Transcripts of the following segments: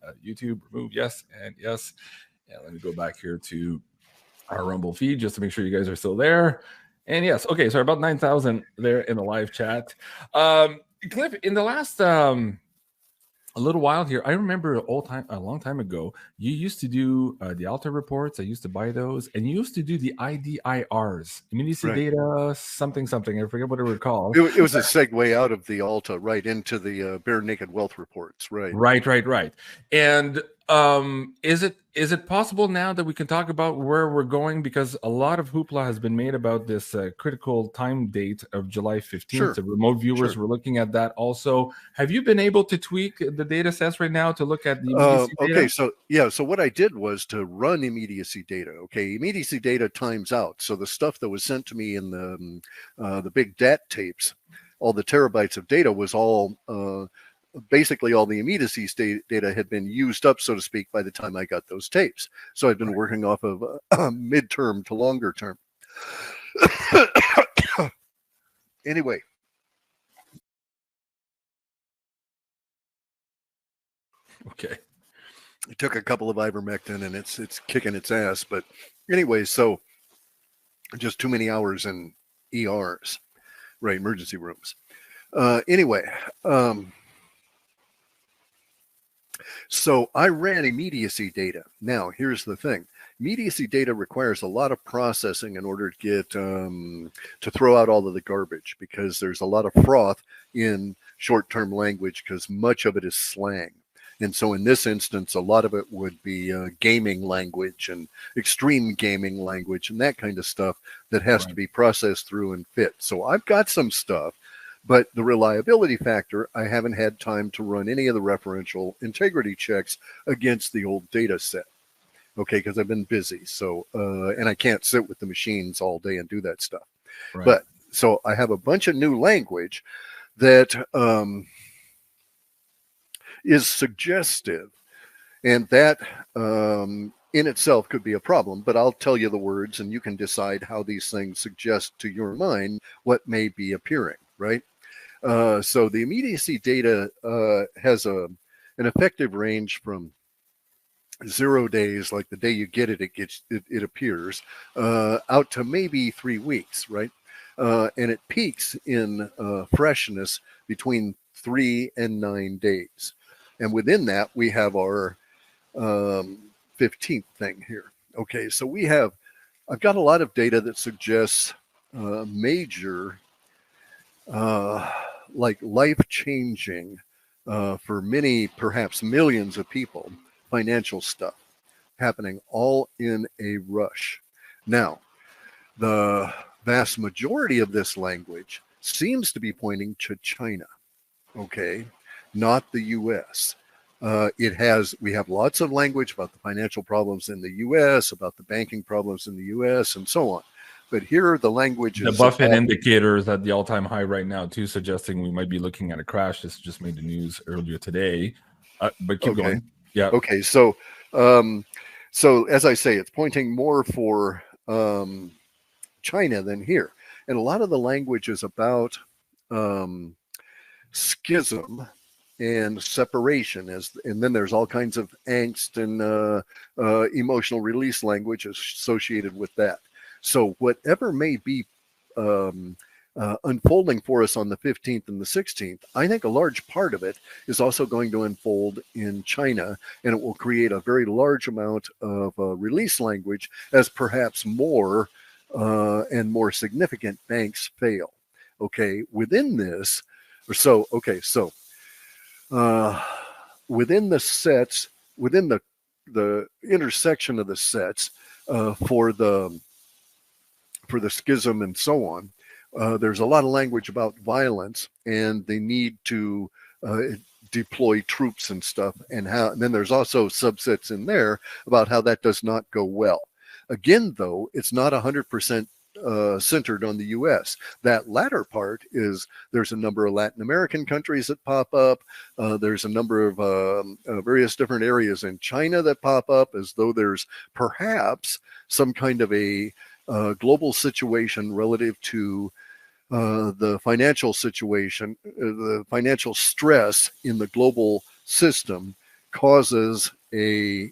on YouTube. Remove, yes, and yes. And let me go back here to our Rumble feed just to make sure you guys are still there. And yes, okay, so about 9,000 there in the live chat. Cliff, in the last a little while here, I remember a long time ago, you used to do the Alta reports. I used to buy those, and you used to do the IDIRs, immediacy data, something. I forget what it was called. It was a segue out of the Alta right into the bare naked wealth reports, right? Right. And is it possible now that we can talk about where we're going, because a lot of hoopla has been made about this critical time date of July 15th. Sure. The remote viewers were looking at that also. Have you been able to tweak the data sets right now to look at the immediacy data? So what I did was to run immediacy data. Immediacy data times out, so the stuff that was sent to me in the big DAT tapes, all the terabytes of data was all basically all the immediacy data had been used up, so to speak, by the time I got those tapes. So I've been working off of midterm to longer term. Anyway. Okay. It took a couple of ivermectin and it's kicking its ass. But anyway, so just too many hours in ERs, right? Emergency rooms. So I ran immediacy data. Now, here's the thing. Immediacy data requires a lot of processing in order to get to throw out all of the garbage, because there's a lot of froth in short-term language because much of it is slang. And so in this instance, a lot of it would be gaming language and extreme gaming language and that kind of stuff that has to be processed through and fit. So I've got some stuff. But the reliability factor, I haven't had time to run any of the referential integrity checks against the old data set, because I've been busy. So, and I can't sit with the machines all day and do that stuff. Right. But so I have a bunch of new language that is suggestive, and that in itself could be a problem. But I'll tell you the words, and you can decide how these things suggest to your mind what may be appearing, right? So the immediacy data has an effective range from 0 days, like the day you get it, it appears, out to maybe 3 weeks, right? And it peaks in freshness between 3 and 9 days. And within that, we have our 15th thing here. Okay, so I've got a lot of data that suggests major like life-changing for many, perhaps millions of people, financial stuff happening all in a rush. Now, the vast majority of this language seems to be pointing to China, not the US. We have lots of language about the financial problems in the US, about the banking problems in the US, and so on. But here the language is... The Buffett indicator is at the all-time high right now, too, suggesting we might be looking at a crash. This just made the news earlier today. But keep going. Yeah. Okay, so as I say, it's pointing more for China than here. And a lot of the language is about schism and separation, and then there's all kinds of angst and emotional release language associated with that. So whatever may be unfolding for us on the 15th and the 16th, I think a large part of it is also going to unfold in China, and it will create a very large amount of release language as perhaps more and more significant banks fail. Within this, within the sets, within the intersection of the sets for the schism and so on, there's a lot of language about violence and the need to deploy troops and stuff, and then there's also subsets in there about how that does not go well. Again, though, it's not 100% centered on the US. That latter part is there's a number of Latin American countries that pop up. There's a number of various different areas in China that pop up, as though there's perhaps some kind of a global situation relative to the financial situation, the financial stress in the global system causes a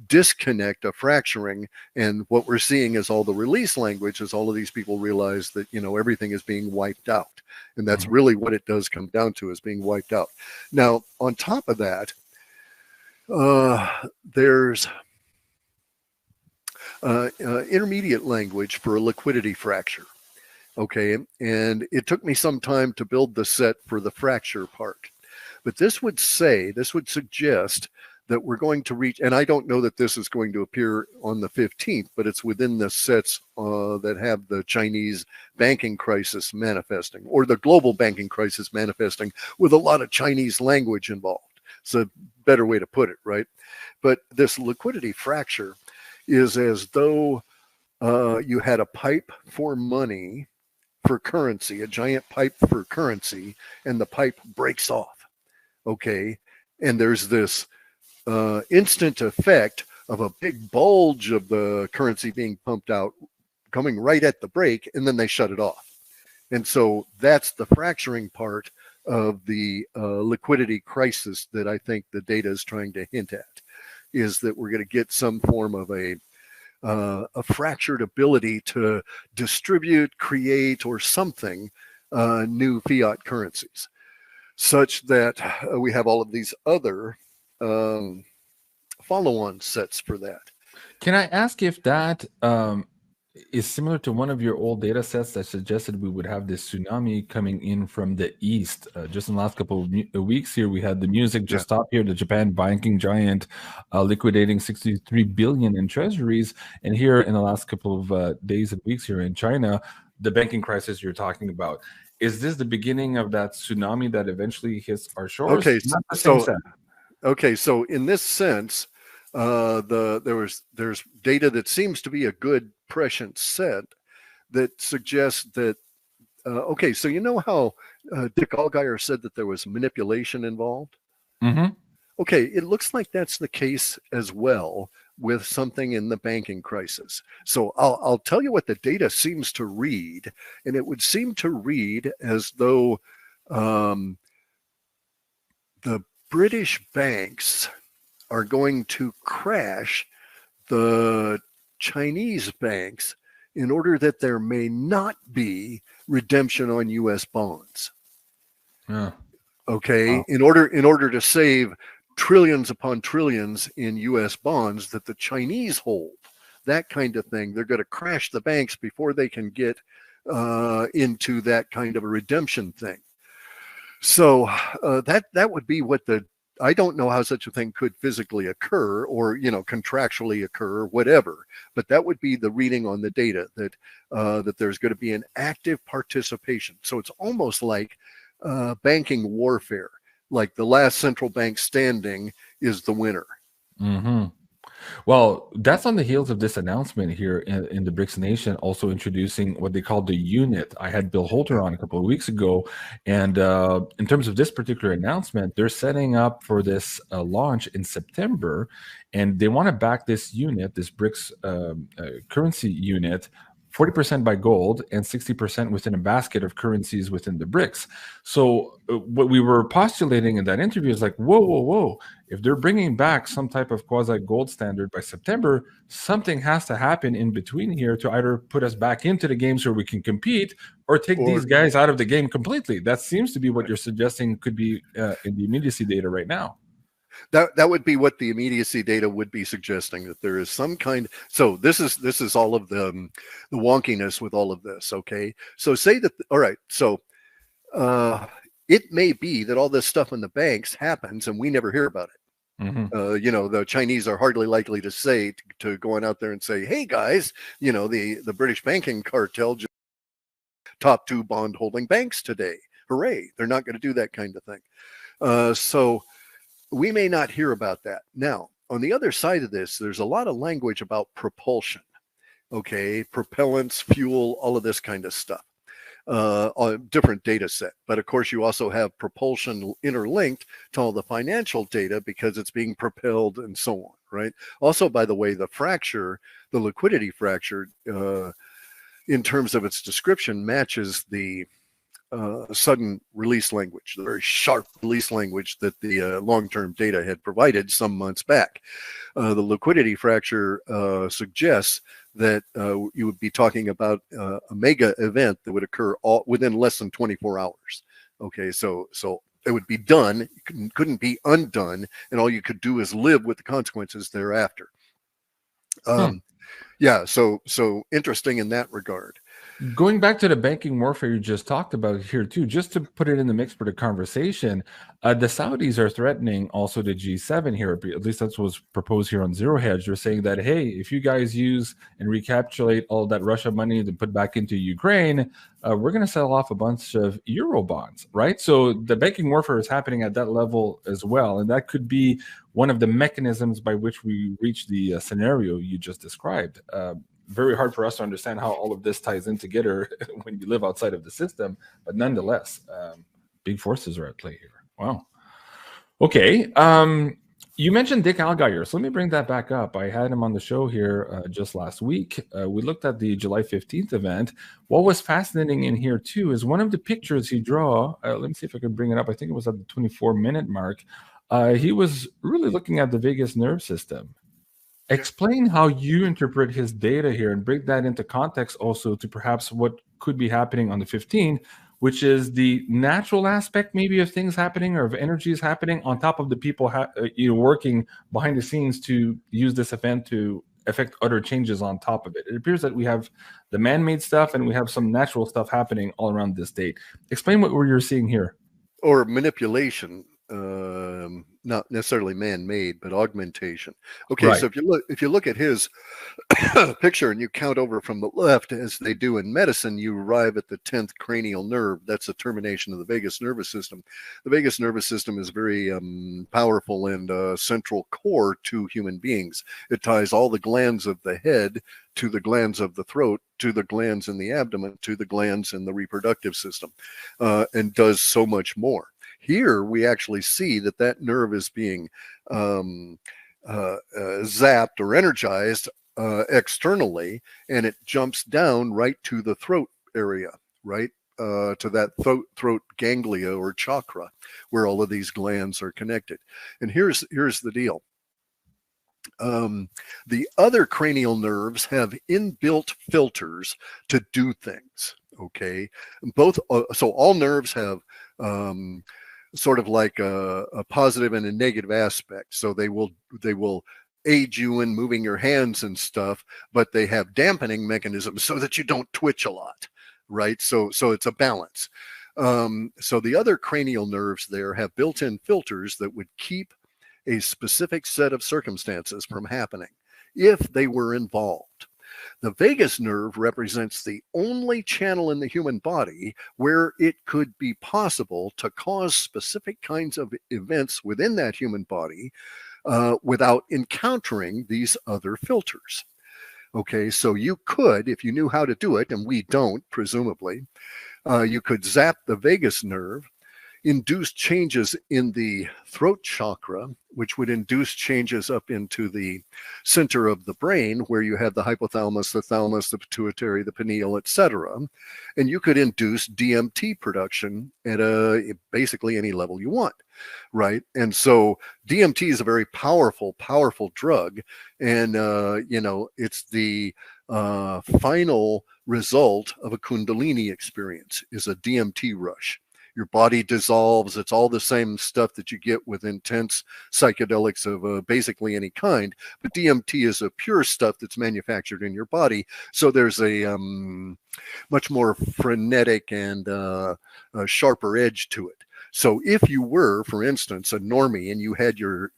disconnect, a fracturing. And what we're seeing is all the release language as all of these people realize that, you know, everything is being wiped out. And that's really what it does come down to, is being wiped out. Now, on top of that, there's intermediate language for a liquidity fracture. Okay, and it took me some time to build the set for the fracture part. But this would suggest that we're going to reach, and I don't know that this is going to appear on the 15th, but it's within the sets that have the Chinese banking crisis manifesting, or the global banking crisis manifesting, with a lot of Chinese language involved. It's a better way to put it, right? But this liquidity fracture is as though you had a pipe for money, for currency, a giant pipe for currency, and the pipe breaks off. Okay, and there's this instant effect of a big bulge of the currency being pumped out, coming right at the break, and then they shut it off. And so that's the fracturing part of the liquidity crisis that I think the data is trying to hint at, is that we're going to get some form of a fractured ability to distribute, create, or something new fiat currencies, such that we have all of these other follow-on sets for that. Can I ask if that is similar to one of your old data sets that suggested we would have this tsunami coming in from the east? Just in the last couple of weeks here, we had the music just stop here, the Japan banking giant liquidating 63 billion in treasuries. And here in the last couple of days and weeks here in China, the banking crisis you're talking about. Is this the beginning of that tsunami that eventually hits our shores? Okay, so in this sense, there's data that seems to be a good prescient set that suggests that okay, so you know how Dick Allgaier said that there was manipulation involved? Okay, it looks like that's the case as well with something in the banking crisis. So I'll tell you what the data seems to read, and it would seem to read as though the British banks are going to crash the Chinese banks in order that there may not be redemption on U.S. bonds. Okay, wow. in order to save trillions upon trillions in U.S. bonds that the Chinese hold, that kind of thing, they're going to crash the banks before they can get into that kind of a redemption thing. So that would be what I don't know how such a thing could physically occur, or, you know, contractually occur, or whatever, but that would be the reading on the data, that that there's going to be an active participation. So it's almost like banking warfare, like the last central bank standing is the winner. Well, that's on the heels of this announcement here in the BRICS nation, also introducing what they call the unit. I had Bill Holter on a couple of weeks ago, and in terms of this particular announcement, they're setting up for this launch in September, and they want to back this unit, this BRICS currency unit, 40% by gold and 60% within a basket of currencies within the BRICS. So what we were postulating in that interview is like, whoa. If they're bringing back some type of quasi-gold standard by September, something has to happen in between here to either put us back into the game so we can compete, or take these guys out of the game completely. That seems to be what you're suggesting could be in the immediacy data right now. That would be what the immediacy data would be suggesting, that there is some kind. So this is all of the wonkiness with all of this. Okay, so say that, all right, so it may be that all this stuff in the banks happens and we never hear about it. You know, the Chinese are hardly likely to say, to going out there and say, hey guys, you know, the British banking cartel just top 2 bond holding banks today, hooray. They're not going to do that kind of thing. So we may not hear about that. Now, on the other side of this, there's a lot of language about propulsion, okay, propellants, fuel, all of this kind of stuff, on a different data set. But of course, you also have propulsion interlinked to all the financial data because it's being propelled and so on, right? Also, by the way, the fracture, the liquidity fracture, in terms of its description, matches the sudden release language, the very sharp release language that the long-term data had provided some months back. The liquidity fracture suggests that you would be talking about a mega event that would occur within less than 24 hours. Okay, so it would be done, couldn't be undone, and all you could do is live with the consequences thereafter. Yeah, so interesting in that regard. Going back to the banking warfare you just talked about here too, just to put it in the mix for the conversation, the Saudis are threatening also the G7 here. At least that's what's proposed here on Zero Hedge. They're saying that, hey, if you guys use and recapitulate all that Russia money to put back into Ukraine, we're going to sell off a bunch of Euro bonds, right? So the banking warfare is happening at that level as well. And that could be one of the mechanisms by which we reach the scenario you just described. Very hard for us to understand how all of this ties in together when you live outside of the system, but nonetheless, big forces are at play here. Wow. Okay. You mentioned Dick Allgaier, so let me bring that back up. I had him on the show here just last week. We looked at the July 15th event. What was fascinating in here too is one of the pictures he drew. Let me see if I can bring it up. I think it was at the 24-minute mark. He was really looking at the vagus nerve system. Explain how you interpret his data here and break that into context also to perhaps what could be happening on the 15th, which is the natural aspect maybe of things happening or of energies happening on top of the people working behind the scenes to use this event to affect other changes on top of it. It appears that we have the man-made stuff and we have some natural stuff happening all around this date. Explain what you're seeing here. Or manipulation. Not necessarily man-made, but augmentation. Okay, right. So if you look at his picture and you count over from the left, as they do in medicine, you arrive at the 10th cranial nerve. That's the termination of the vagus nervous system. The vagus nervous system is very powerful and central core to human beings. It ties all the glands of the head to the glands of the throat, to the glands in the abdomen, to the glands in the reproductive system, and does so much more. Here, we actually see that nerve is being zapped or energized externally, and it jumps down right to the throat area, right to that throat ganglia or chakra, where all of these glands are connected. And here's the deal. The other cranial nerves have inbuilt filters to do things. Okay, so all nerves have sort of like a positive and a negative aspect. So they will aid you in moving your hands and stuff, but they have dampening mechanisms so that you don't twitch a lot, right? So it's a balance. So the other cranial nerves there have built-in filters that would keep a specific set of circumstances from happening if they were involved. The vagus nerve represents the only channel in the human body where it could be possible to cause specific kinds of events within that human body without encountering these other filters. Okay, so you could, if you knew how to do it, and we don't, presumably, you could zap the vagus nerve, induce changes in the throat chakra, which would induce changes up into the center of the brain where you have the hypothalamus, the thalamus, the pituitary, the pineal, etc. And you could induce DMT production at basically any level you want, right? And so DMT is a very powerful drug. And, it's the final result of a Kundalini experience is a DMT rush. Your body dissolves. It's all the same stuff that you get with intense psychedelics of basically any kind. But DMT is a pure stuff that's manufactured in your body. So there's a much more frenetic and a sharper edge to it. So if you were, for instance, a normie and you had your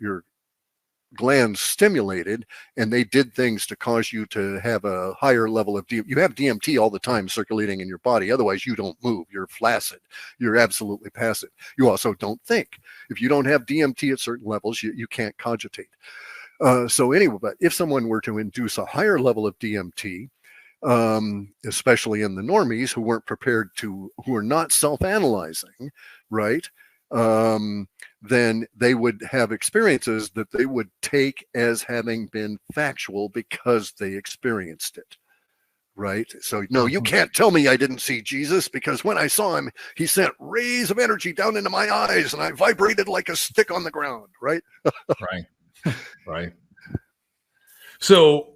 glands stimulated and they did things to cause you to have a higher level of you have DMT all the time circulating in your body, otherwise you don't move, you're flaccid, you're absolutely passive, you also don't think. If you don't have DMT at certain levels, you can't cogitate. So anyway, but if someone were to induce a higher level of DMT, especially in the normies who weren't prepared to, who are not self-analyzing, right, then they would have experiences that they would take as having been factual because they experienced it. right? So no, you can't tell me I didn't see Jesus, because when I saw him, he sent rays of energy down into my eyes and I vibrated like a stick on the ground, right? Right. Right. So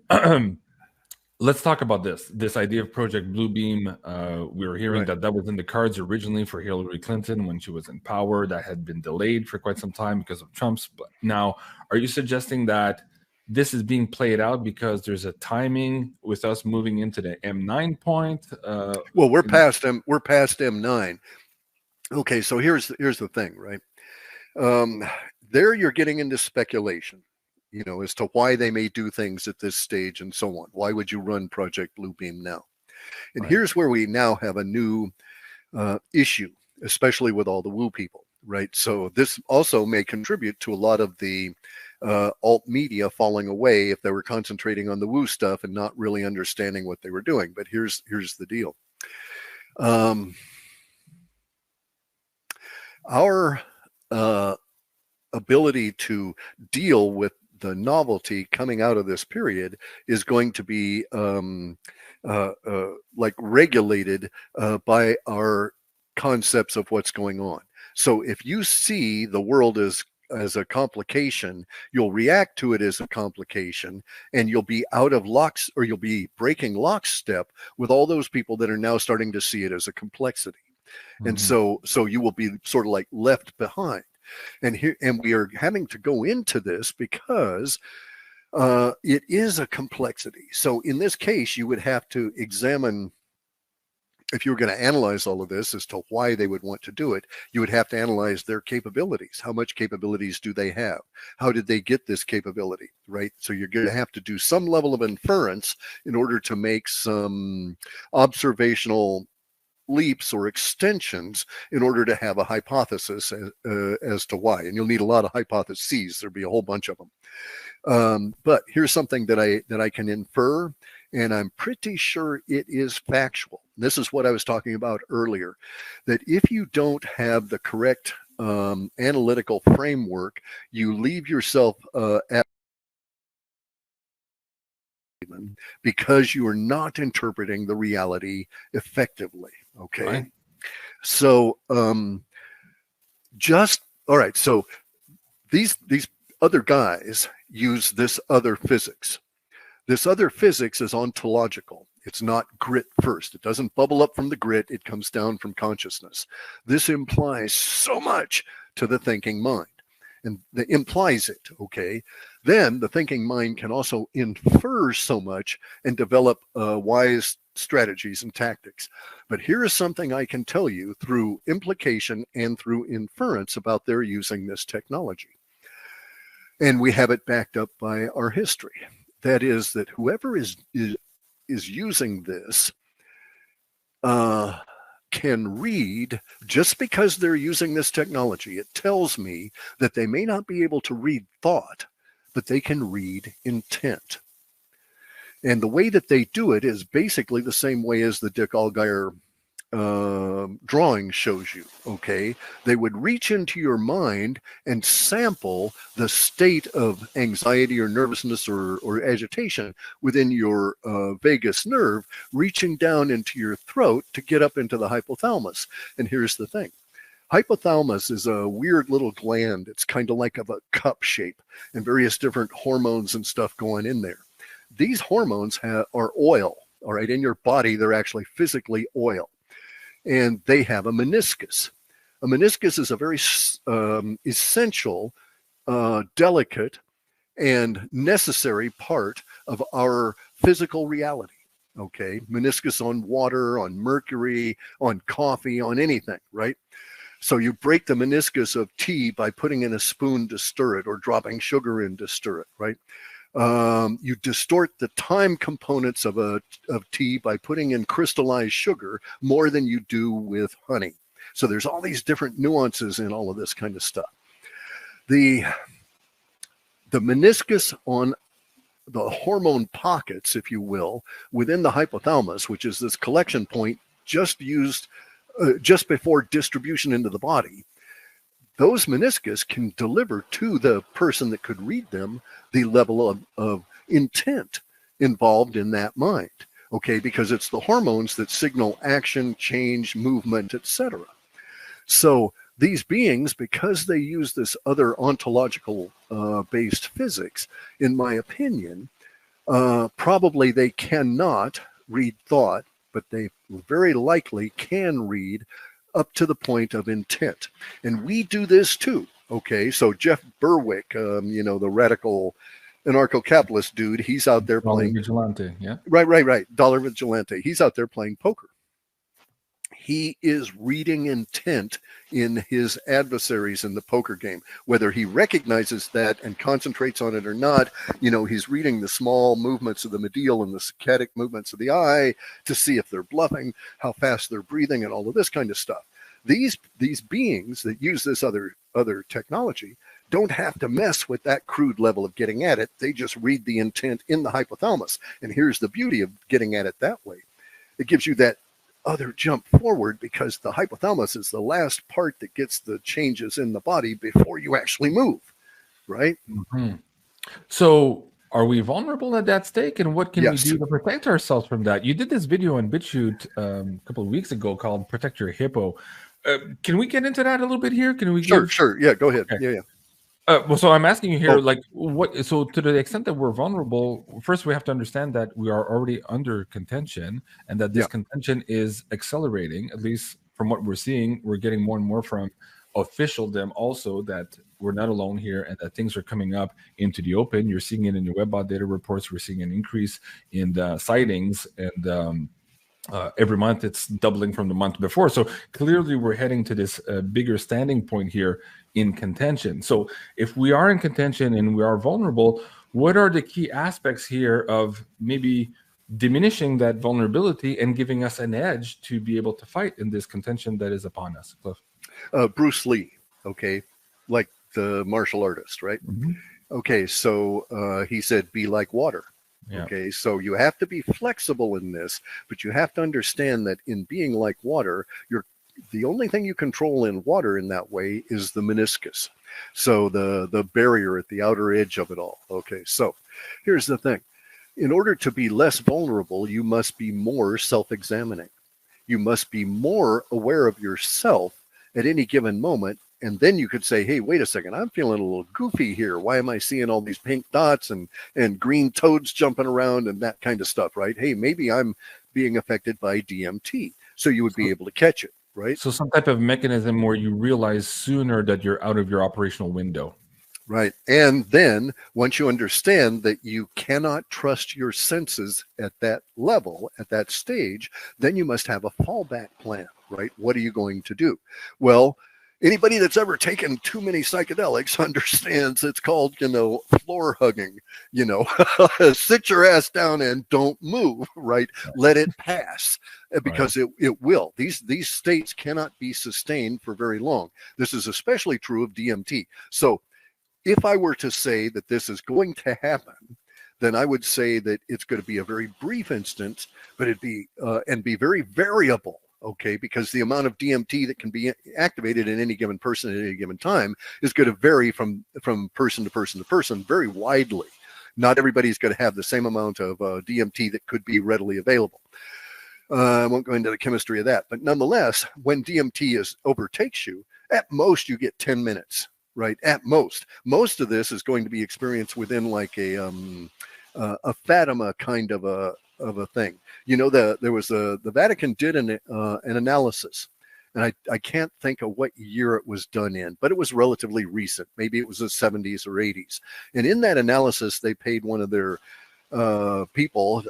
let's talk about this idea of Project Bluebeam. We were hearing Right. that was in the cards originally for Hillary Clinton when she was in power. That had been delayed for quite some time because of Trump's. But now, are you suggesting that this is being played out because there's a timing with us moving into the M9 point? Well, we're past M9. Okay, so here's the thing, right? There you're getting into speculation, you know, as to why they may do things at this stage and so on. Why would you run Project Bluebeam now? And Right. here's where we now have a new issue, especially with all the woo people, right? So this also may contribute to a lot of the alt media falling away if they were concentrating on the woo stuff and not really understanding what they were doing. But here's the deal. Our ability to deal with the novelty coming out of this period is going to be like regulated by our concepts of what's going on. So if you see the world as a complication, you'll react to it as a complication, and you'll be out of locks, or you'll be breaking lockstep with all those people that are now starting to see it as a complexity. And so you will be sort of like left behind. And we are having to go into this because it is a complexity. So in this case, you would have to examine, if you were going to analyze all of this as to why they would want to do it, you would have to analyze their capabilities. How much capabilities do they have? How did they get this capability, right? So you're going to have to do some level of inference in order to make some observational leaps or extensions in order to have a hypothesis as to why. And you'll need a lot of hypotheses. There'll be a whole bunch of them. But here's something that I can infer, and I'm pretty sure it is factual. This is what I was talking about earlier, that if you don't have the correct analytical framework, you leave yourself at because you are not interpreting the reality effectively. Okay. Right. So just all right. So these other guys use this other physics. This other physics is ontological. It's not grit first. It doesn't bubble up from the grit. It comes down from consciousness. This implies so much to the thinking mind, and that implies it. Okay. Then the thinking mind can also infer so much and develop wise strategies and tactics. But here is something I can tell you through implication and through inference about their using this technology. And we have it backed up by our history. That is, that whoever is using this can read, just because they're using this technology, it tells me that they may not be able to read thought, but they can read intent. And the way that they do it is basically the same way as the Dick Allgaier drawing shows you. Okay, they would reach into your mind and sample the state of anxiety or nervousness or agitation within your vagus nerve, reaching down into your throat to get up into the hypothalamus. And here's the thing. Hypothalamus is a weird little gland. It's kind of like of a cup shape, and various different hormones and stuff going in there. These hormones are oil. All right, in your body, they're actually physically oil. And they have a meniscus. A meniscus is a very essential, delicate, and necessary part of our physical reality. Okay, meniscus on water, on mercury, on coffee, on anything, right? So you break the meniscus of tea by putting in a spoon to stir it, or dropping sugar in to stir it, right? You distort the time components of tea by putting in crystallized sugar more than you do with honey. So there's all these different nuances in all of this kind of stuff. The meniscus on the hormone pockets, if you will, within the hypothalamus, which is this collection point just before distribution into the body, those meniscus can deliver to the person that could read them the level of intent involved in that mind. okay, because it's the hormones that signal action, change, movement, etc. So these beings, because they use this other ontological based physics, in my opinion, probably they cannot read thought, but they very likely can read up to the point of intent. And we do this too. Okay, so Jeff Berwick, the radical anarcho-capitalist dude, he's out there playing vigilante. Yeah, right. Dollar vigilante. He's out there playing poker. He is reading intent in his adversaries in the poker game. Whether he recognizes that and concentrates on it or not, he's reading the small movements of the medial and the saccadic movements of the eye to see if they're bluffing, how fast they're breathing, and all of this kind of stuff. These beings that use this other technology don't have to mess with that crude level of getting at it. They just read the intent in the hypothalamus. And here's the beauty of getting at it that way. It gives you that other jump forward, because the hypothalamus is the last part that gets the changes in the body before you actually move, right? Mm-hmm. So are we vulnerable at that stake, and what can we do to protect ourselves from that? You did this video on BitChute a couple of weeks ago called Protect Your Hippo. Can we get into that a little bit here? Can we Sure. Yeah, go ahead. Okay. Yeah. Well, so I'm asking you here, so to the extent that we're vulnerable, first we have to understand that we are already under contention, and that this contention is accelerating. At least from what we're seeing, we're getting more and more from officialdom also that we're not alone here, and that things are coming up into the open. You're seeing it in your WebBot data reports. We're seeing an increase in the sightings, and every month it's doubling from the month before. So clearly we're heading to this bigger standing point here in contention. So if we are in contention and we are vulnerable, what are the key aspects here of maybe diminishing that vulnerability and giving us an edge to be able to fight in this contention that is upon us? Cliff? Bruce Lee, okay, like the martial artist, right? Mm-hmm. Okay, so he said, be like water. Yeah. Okay, so you have to be flexible in this, but you have to understand that in being like water, the only thing you control in water in that way is the meniscus. So the barrier at the outer edge of it all. Okay, so here's the thing. In order to be less vulnerable, you must be more self-examining. You must be more aware of yourself at any given moment. And then you could say, hey, wait a second, I'm feeling a little goofy here. Why am I seeing all these pink dots and green toads jumping around and that kind of stuff, right? Hey, maybe I'm being affected by DMT. So you would be able to catch it, right? So some type of mechanism where you realize sooner that you're out of your operational window. Right. And then once you understand that you cannot trust your senses at that level, at that stage, then you must have a fallback plan, right? What are you going to do? Well, anybody that's ever taken too many psychedelics understands it's called, floor hugging, sit your ass down and don't move, right? Let it pass, because it will. These states cannot be sustained for very long. This is especially true of DMT. So if I were to say that this is going to happen, then I would say that it's going to be a very brief instance, but it'd be very variable. Okay, because the amount of DMT that can be activated in any given person at any given time is going to vary from person to person to person very widely. Not everybody's going to have the same amount of DMT that could be readily available. I won't go into the chemistry of that, but nonetheless, when DMT overtakes you, at most you get 10 minutes, right? At most. Most of this is going to be experienced within like a Fatima kind of a thing. There was the Vatican did an analysis, and I can't think of what year it was done in, but it was relatively recent. Maybe it was the 70s or 80s. And in that analysis, they paid one of their people,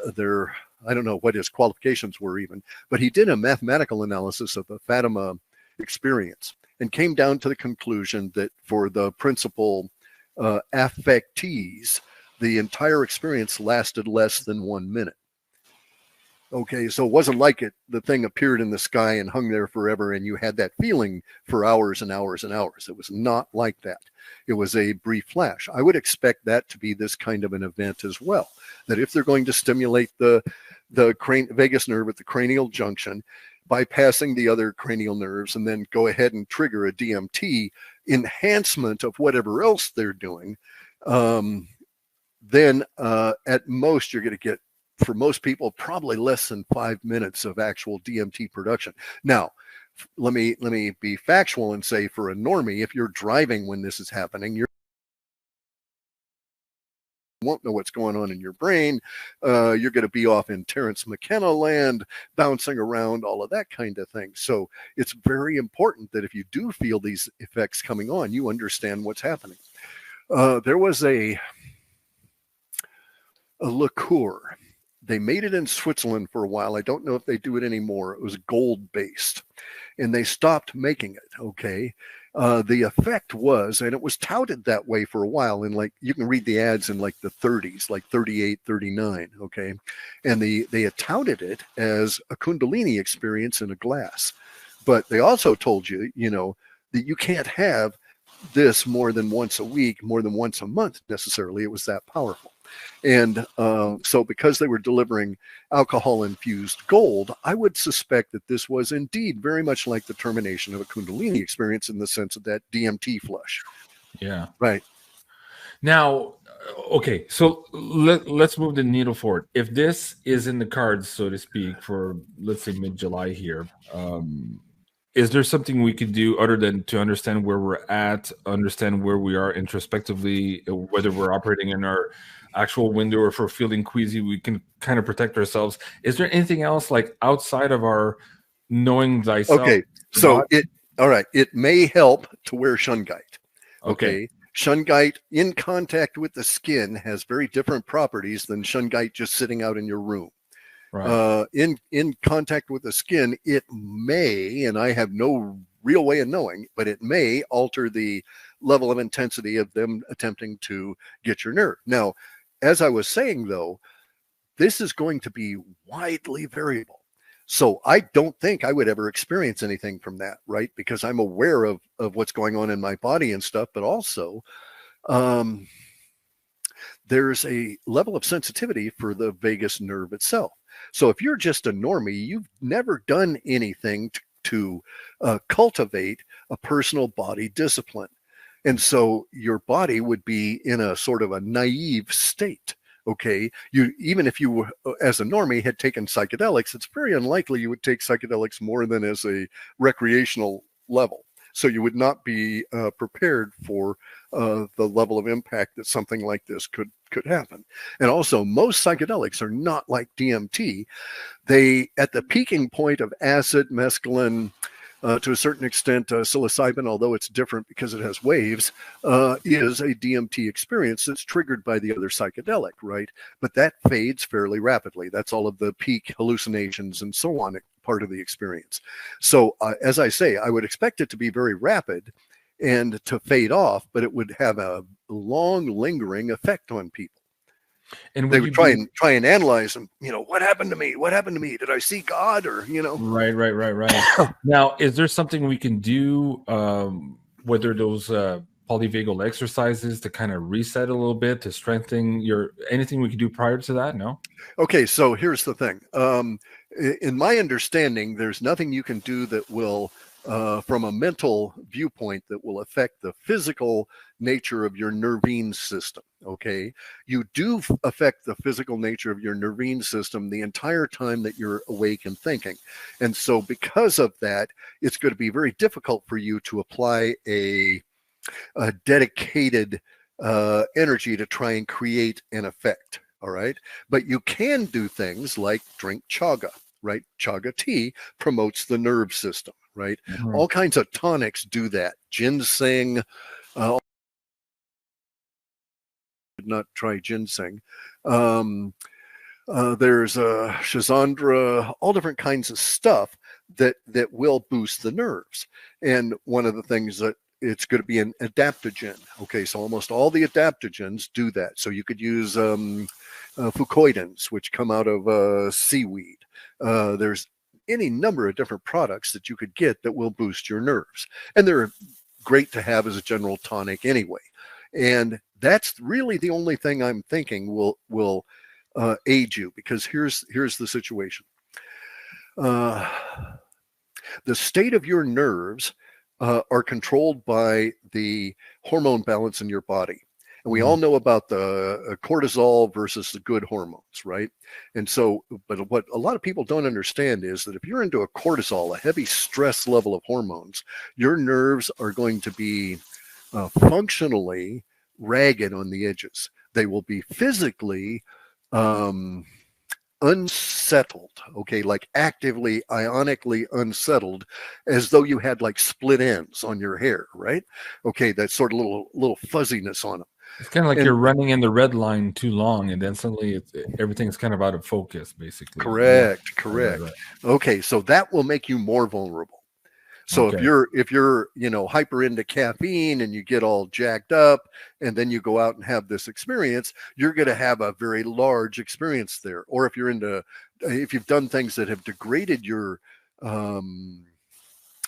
I don't know what his qualifications were even, but he did a mathematical analysis of the Fatima experience and came down to the conclusion that for the principal affectees, the entire experience lasted less than 1 minute. Okay, so it wasn't like the thing appeared in the sky and hung there forever and you had that feeling for hours and hours and hours. It was not like that. It was a brief flash. I would expect that to be this kind of an event as well, that if they're going to stimulate the vagus nerve at the cranial junction, bypassing the other cranial nerves, and then go ahead and trigger a DMT enhancement of whatever else they're doing, then at most you're going to get for most people, probably less than 5 minutes of actual DMT production. Now, let me be factual and say, for a normie, if you're driving when this is happening, you won't know what's going on in your brain. You're going to be off in Terence McKenna land, bouncing around, all of that kind of thing. So it's very important that if you do feel these effects coming on, you understand what's happening. There was a liqueur. They made it in Switzerland for a while. I don't know if they do it anymore. It was gold based, and they stopped making it. Okay. The effect was, and it was touted that way for a while, and like you can read the ads in like the 30s, like 38, 39. Okay. And they had touted it as a Kundalini experience in a glass. But they also told you, you know, that you can't have this more than once a week, more than once a month necessarily. It was that powerful. And so because they were delivering alcohol infused gold, I would suspect that this was indeed very much like the termination of a Kundalini experience in the sense of that DMT flush. Yeah. Right. Now, okay, so let's move the needle forward. If this is in the cards, so to speak, for let's say mid-July here, is there something we could do other than to understand where we're at, understand where we are introspectively, whether we're operating in our actual window or if we're feeling queasy, we can kind of protect ourselves? Is there anything else like outside of our knowing thyself? Okay, so it may help to wear shungite. Okay. Shungite in contact with the skin has very different properties than shungite just sitting out in your room. Right. In contact with the skin, it may, and I have no real way of knowing, but it may alter the level of intensity of them attempting to get your nerve. Now, as I was saying, though, this is going to be widely variable. So I don't think I would ever experience anything from that, right? Because I'm aware of what's going on in my body and stuff, but also there's a level of sensitivity for the vagus nerve itself. So if you're just a normie, you've never done anything to cultivate a personal body discipline. And so your body would be in a sort of a naive state. Okay, even if you, as a normie, had taken psychedelics, it's very unlikely you would take psychedelics more than as a recreational level. So you would not be prepared for the level of impact that something like this could happen. And also, most psychedelics are not like DMT. They, at the peaking point of acid, mescaline, to a certain extent, psilocybin, although it's different because it has waves, is a DMT experience that's triggered by the other psychedelic, right? But that fades fairly rapidly. That's all of the peak hallucinations and so on, part of the experience. So as I say, I would expect it to be very rapid and to fade off, but it would have a long lingering effect on people. And they would try and analyze them. You know, what happened to me? What happened to me? Did I see God? Or, you know, right. Now, is there something we can do? Whether those polyvagal exercises to kind of reset a little bit to strengthen anything we could do prior to that? No. Okay, so here's the thing. In my understanding, there's nothing you can do that will, from a mental viewpoint, that will affect the physical nature of your nervine system. Okay, you do affect the physical nature of your nervine system the entire time that you're awake and thinking. And so because of that, it's going to be very difficult for you to apply a dedicated energy to try and create an effect. All right, but you can do things like drink chaga, right? Chaga tea promotes the nerve system, right? Mm-hmm. All kinds of tonics do that. Ginseng, not try ginseng. There's Shazandra, all different kinds of stuff that will boost the nerves. And one of the things that it's going to be an adaptogen. Okay, so almost all the adaptogens do that. So you could use fucoidins, which come out of seaweed. There's any number of different products that you could get that will boost your nerves. And they're great to have as a general tonic anyway. And that's really the only thing I'm thinking will aid you, because here's the situation. The state of your nerves are controlled by the hormone balance in your body. And we all know about the cortisol versus the good hormones, right? And so, but what a lot of people don't understand is that if you're into a cortisol, a heavy stress level of hormones, your nerves are going to be functionally ragged on the edges. They will be physically unsettled, okay, like actively ionically unsettled, as though you had like split ends on your hair, right? Okay, that sort of little fuzziness on them. It's kind of like you're running in the red line too long, and then suddenly everything's kind of out of focus, basically. Correct. Right. Okay, so that will make you more vulnerable. So Okay. if you're hyper into caffeine and you get all jacked up and then you go out and have this experience, you're going to have a very large experience there. Or if you've done things that have degraded your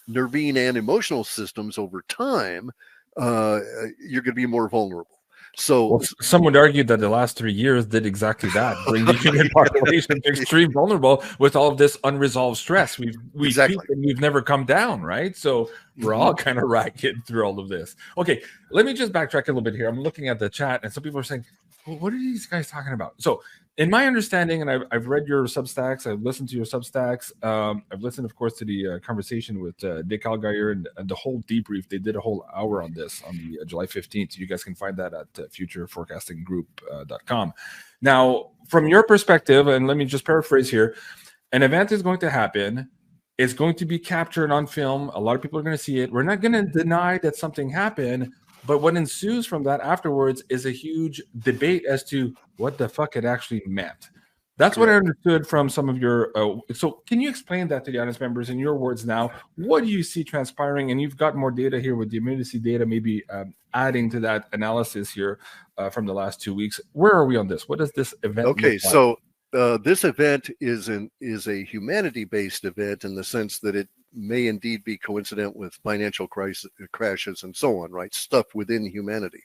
nervine and emotional systems over time, you're going to be more vulnerable. So well, some would argue that the last 3 years did exactly that, bring the human population to extreme vulnerable with all of this unresolved stress. We've exactly. peaked and we've never come down, right? So we're all kind of ragged through all of this. Okay, let me just backtrack a little bit here. I'm looking at the chat, and some people are saying, well, what are these guys talking about? So in my understanding, and I've read your Substacks, I've listened to your Substacks, I've listened, of course, to the conversation with Dick Algeyer and the whole debrief. They did a whole hour on this on the July 15th. You guys can find that at futureforecastinggroup.com. Now, from your perspective, and let me just paraphrase here, an event is going to happen. It's going to be captured on film. A lot of people are going to see it. We're not going to deny that something happened. But what ensues from that afterwards is a huge debate as to what the fuck it actually meant. That's what I understood from some of your. So, can you explain that to the audience members in your words now? What do you see transpiring? And you've got more data here with the immunity data, maybe adding to that analysis here from the last 2 weeks. Where are we on this? What does this event look like? So this event is a humanity-based event in the sense that it may indeed be coincident with financial crashes and so on, right? Stuff within humanity.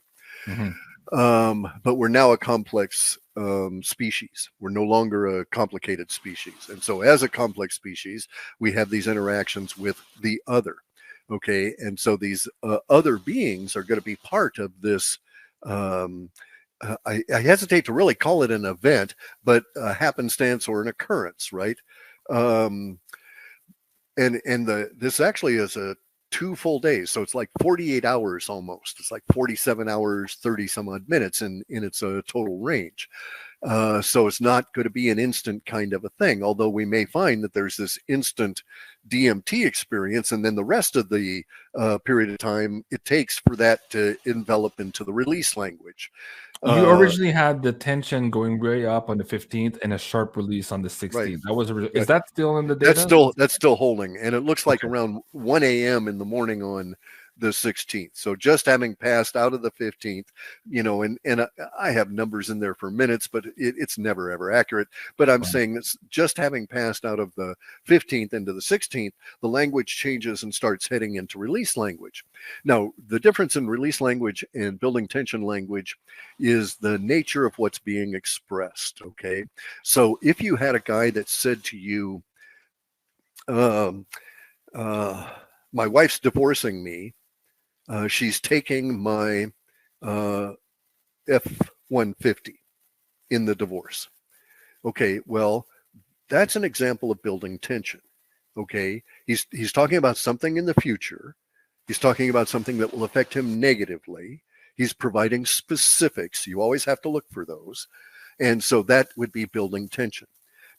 But we're now a complex species. We're no longer a complicated species. And so as a complex species, we have these interactions with the other. Okay. And so these other beings are going to be part of this. I hesitate to really call it an event, but a happenstance or an occurrence, right? This actually is a 2 full days. So it's like 48 hours almost. It's like 47 hours, 30 some odd minutes in its total range. So it's not going to be an instant kind of a thing, although we may find that there's this instant DMT experience, and then the rest of the period of time it takes for that to envelop into the release language. You originally had the tension going way up on the 15th and a sharp release on the 16th. Right. That was is that still in the data? That's still holding, and it looks like around 1 a.m. in the morning on the 16th. So just having passed out of the 15th, and I have numbers in there for minutes, but it's never ever accurate. But I'm saying it's just having passed out of the 15th into the 16th, the language changes and starts heading into release language. Now, the difference in release language and building tension language is the nature of what's being expressed. Okay. So if you had a guy that said to you, my wife's divorcing me, she's taking my F-150 in the divorce. Okay, well, that's an example of building tension. Okay, he's talking about something in the future. He's talking about something that will affect him negatively. He's providing specifics. You always have to look for those. And so that would be building tension.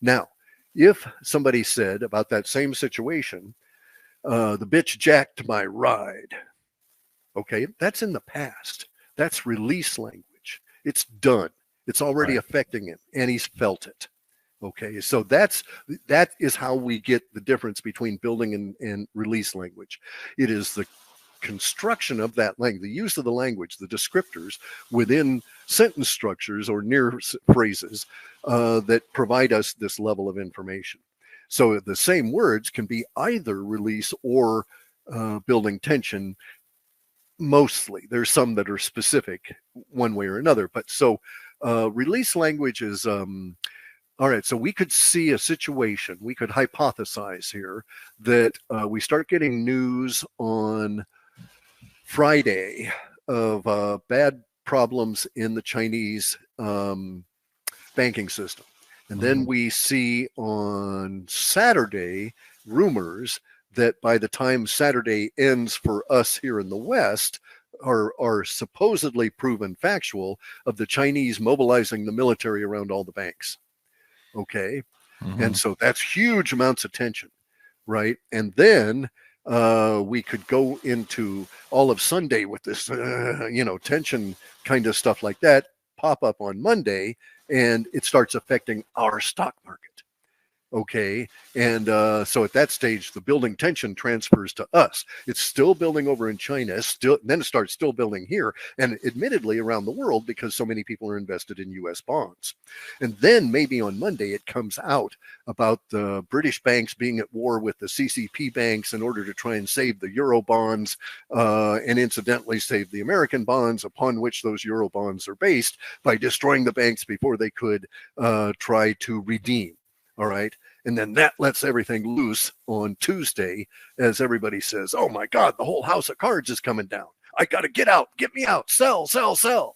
Now, if somebody said about that same situation, the bitch jacked my ride. Okay, that's in the past. That's release language. It's done. It's already affecting him, and he's felt it. Okay, so that is how we get the difference between building and release language. It is the construction of that language, the use of the language, the descriptors within sentence structures or near phrases that provide us this level of information. So the same words can be either release or building tension. Mostly, there's some that are specific one way or another, but so release language is all right. So we could see a situation, we could hypothesize here that we start getting news on Friday of bad problems in the Chinese banking system. And then we see on Saturday rumors that by the time Saturday ends for us here in the West, are supposedly proven factual of the Chinese mobilizing the military around all the banks. Okay. And so that's huge amounts of tension, right? And then we could go into all of Sunday with this, tension kind of stuff like that pop up on Monday, and it starts affecting our stock market. Okay. And so at that stage, the building tension transfers to us. It's still building over in China, then it starts still building here, and admittedly around the world, because so many people are invested in US bonds. And then maybe on Monday, it comes out about the British banks being at war with the CCP banks in order to try and save the Euro bonds, and incidentally save the American bonds upon which those Euro bonds are based, by destroying the banks before they could try to redeem. All right. And then that lets everything loose on Tuesday as everybody says, oh my God, the whole house of cards is coming down. I got to get out, get me out, sell, sell, sell.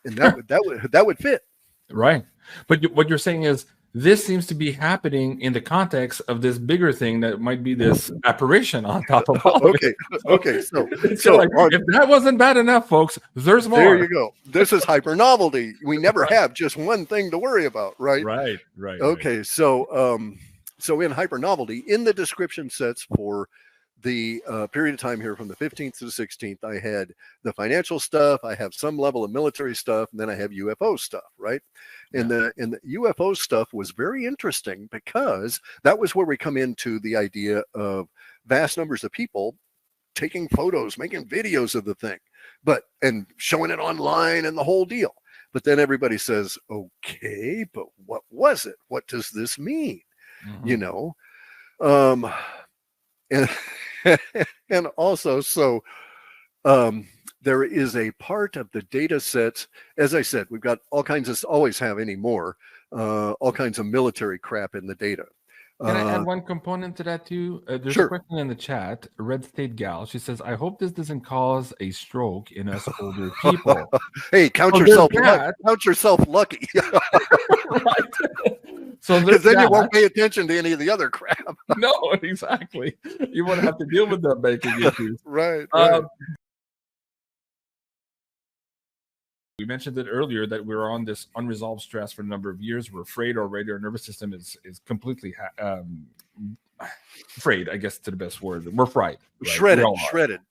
And that would fit. Right. But what you're saying is this seems to be happening in the context of this bigger thing that might be this apparition on top of all of it. Okay. So like, if that wasn't bad enough, folks, there's more. There you go. This is hyper novelty. We never have just one thing to worry about, right? Right. Okay. Right. So in hyper novelty, in the description sets for the period of time here from the 15th to the 16th, I had the financial stuff, I have some level of military stuff, and then I have UFO stuff, right? And the UFO stuff was very interesting because that was where we come into the idea of vast numbers of people taking photos, making videos of the thing, and showing it online and the whole deal. But then everybody says, okay, but what was it? What does this mean? You know? And also, so there is a part of the data sets, as I said, we've got all kinds of, always have anymore, all kinds of military crap in the data. Can I add one component to that too? There's Sure. a question in the chat. Red State Gal, she says, I hope this doesn't cause a stroke in us older people. Hey, count yourself lucky. Right. So because then you won't pay attention to any of the other crap. No, exactly. You won't have to deal with the banking issues. Right. We mentioned it earlier that we're on this unresolved stress for a number of years. We're afraid already. Our nervous system is completely afraid, I guess, to the best word. We're fried. Right? Shredded.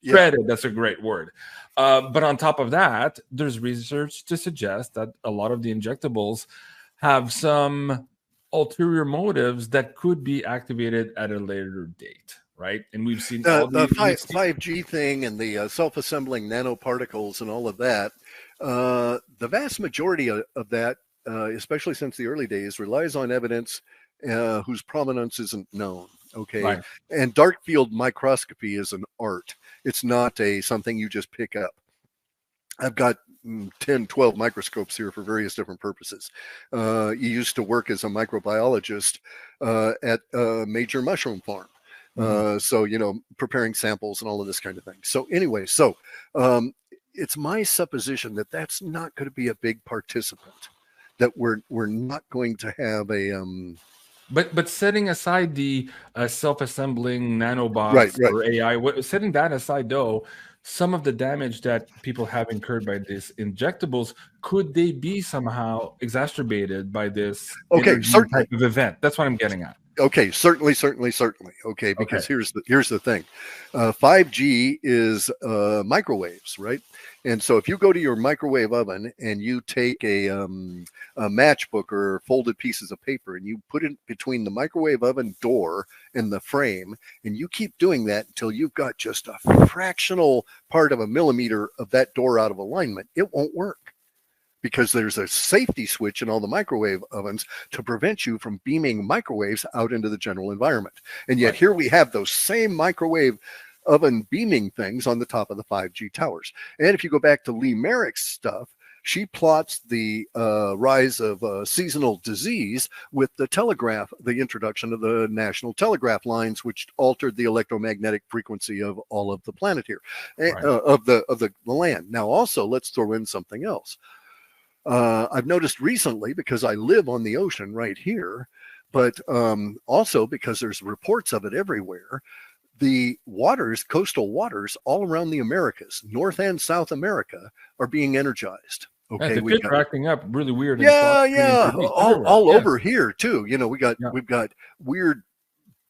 Yeah. Shredded, that's a great word. But on top of that, there's research to suggest that a lot of the injectables have some ulterior motives that could be activated at a later date, right? And we've seen the 5G thing and the self-assembling nanoparticles and all of that. The vast majority of that, especially since the early days, relies on evidence whose provenance isn't known. Okay. Right. And dark field microscopy is an art. It's not something you just pick up. I've got 10, 12 microscopes here for various different purposes. You used to work as a microbiologist at a major mushroom farm. So, preparing samples and all of this kind of thing. So anyway, it's my supposition that that's not going to be a big participant, that we're not going to have a But setting aside the self-assembling nanobots or AI, setting that aside though, some of the damage that people have incurred by these injectables, could they be somehow exacerbated by this type of event? That's what I'm getting at. Okay, certainly. Okay, because here's the thing. 5G is microwaves, right? And so if you go to your microwave oven and you take a matchbook or folded pieces of paper and you put it between the microwave oven door and the frame, and you keep doing that until you've got just a fractional part of a millimeter of that door out of alignment, it won't work. Because there's a safety switch in all the microwave ovens to prevent you from beaming microwaves out into the general environment. And yet here we have those same microwave oven beaming things on the top of the 5G towers. And if you go back to Lee Merrick's stuff, she plots the rise of seasonal disease with the telegraph, the introduction of the national telegraph lines, which altered the electromagnetic frequency of all of the planet here, Right. of the land. Now, also, let's throw in something else. I've noticed recently, because I live on the ocean right here, but also because there's reports of it everywhere, the waters, coastal waters all around the Americas, North and South America, are being energized. Yeah, Okay, the we fish got, are acting up really weird. And yeah, all Yeah. over here too. You know, we've got weird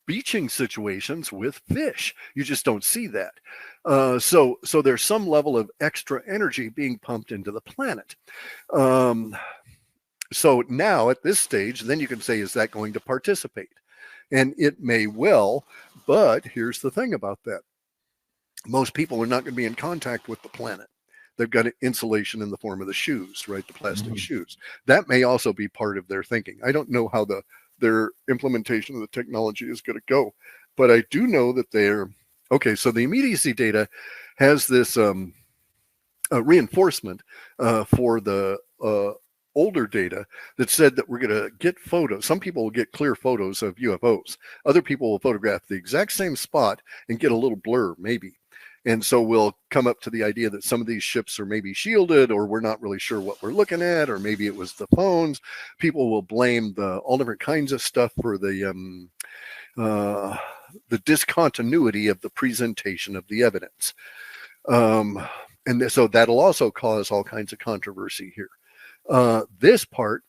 beaching situations with fish. You just don't see that. So there's some level of extra energy being pumped into the planet. So now at this stage, then you can say, is that going to participate? And it may well, but here's the thing about that. Most people are not going to be in contact with the planet. They've got insulation in the form of the shoes, right? The plastic shoes. That may also be part of their thinking. I don't know how their implementation of the technology is going to go, but I do know that they're okay. So the immediacy data has this reinforcement for the older data that said that we're going to get photos. Some people will get clear photos of UFOs. Other people will photograph the exact same spot and get a little blur, maybe. And so we'll come up to the idea that some of these ships are maybe shielded, or we're not really sure what we're looking at, or maybe it was the phones. People will blame all different kinds of stuff for the discontinuity of the presentation of the evidence. And so that'll also cause all kinds of controversy here. This part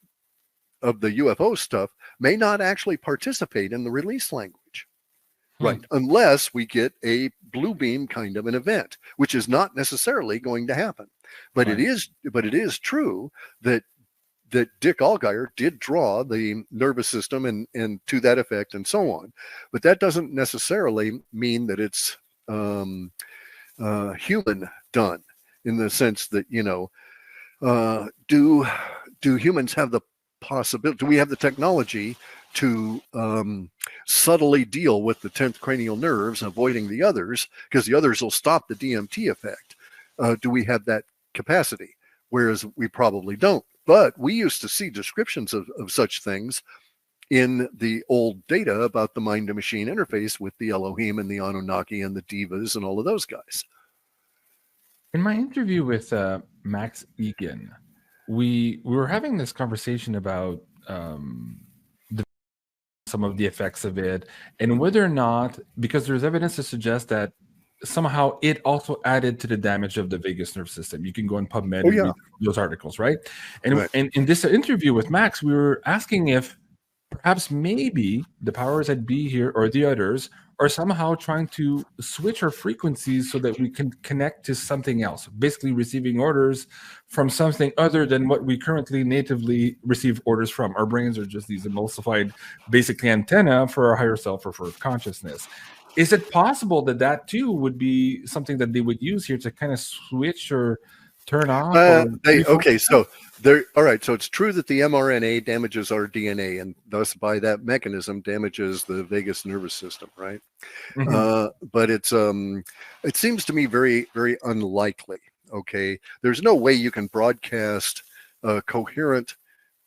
of the UFO stuff may not actually participate in the release language, right? Unless we get a blue beam kind of an event, which is not necessarily going to happen. But it is true that Dick Allgaier did draw the nervous system and to that effect and so on. But that doesn't necessarily mean that it's human done, in the sense that, you know, do humans have the possibility, do we have the technology to subtly deal with the 10th cranial nerves, avoiding the others, because the others will stop the DMT effect? Do we have that capacity? Whereas we probably don't. But we used to see descriptions of such things in the old data about the mind to machine interface with the Elohim and the Anunnaki and the Devas and all of those guys. In my interview with Max Eakin, we were having this conversation about some of the effects of it, and whether or not, because there's evidence to suggest that somehow it also added to the damage of the vagus nerve system. You can go on PubMed and read those articles, right? And in this interview with Max, we were asking if perhaps maybe the powers that be here or the others are somehow trying to switch our frequencies so that we can connect to something else, basically receiving orders from something other than what we currently natively receive orders from. Our brains are just these emulsified, basically antenna for our higher self or for consciousness. Is it possible that that too would be something that they would use here to kind of switch or turn off? Okay, so there. All right, so it's true that the mRNA damages our DNA, and thus by that mechanism damages the vagus nervous system, right? But it seems to me very, very unlikely. Okay, there's no way you can broadcast coherent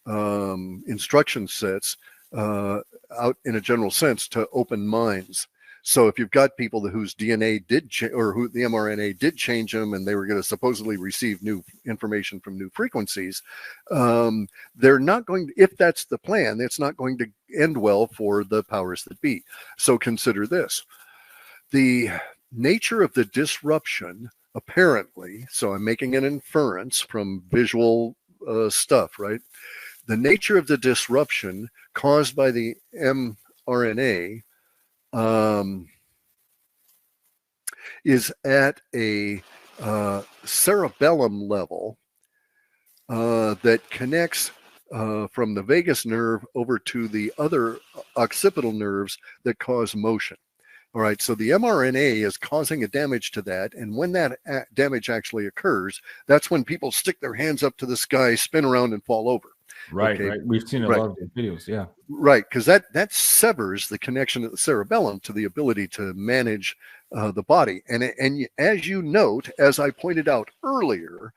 instruction sets out in a general sense to open minds. So if you've got people whose DNA did or who the mRNA did change them, and they were going to supposedly receive new information from new frequencies, they're not going to, if that's the plan, it's not going to end well for the powers that be. So consider this. The nature of the disruption, apparently, so I'm making an inference from visual stuff, right? The nature of the disruption caused by the mRNA is at a cerebellum level that connects from the vagus nerve over to the other occipital nerves that cause motion. All right, so the mRNA is causing a damage to that, and when that damage actually occurs, that's when people stick their hands up to the sky, spin around, and fall over. Right, right. We've seen a lot of the videos, yeah. Right, because that severs the connection of the cerebellum to the ability to manage the body. And as you note, as I pointed out earlier,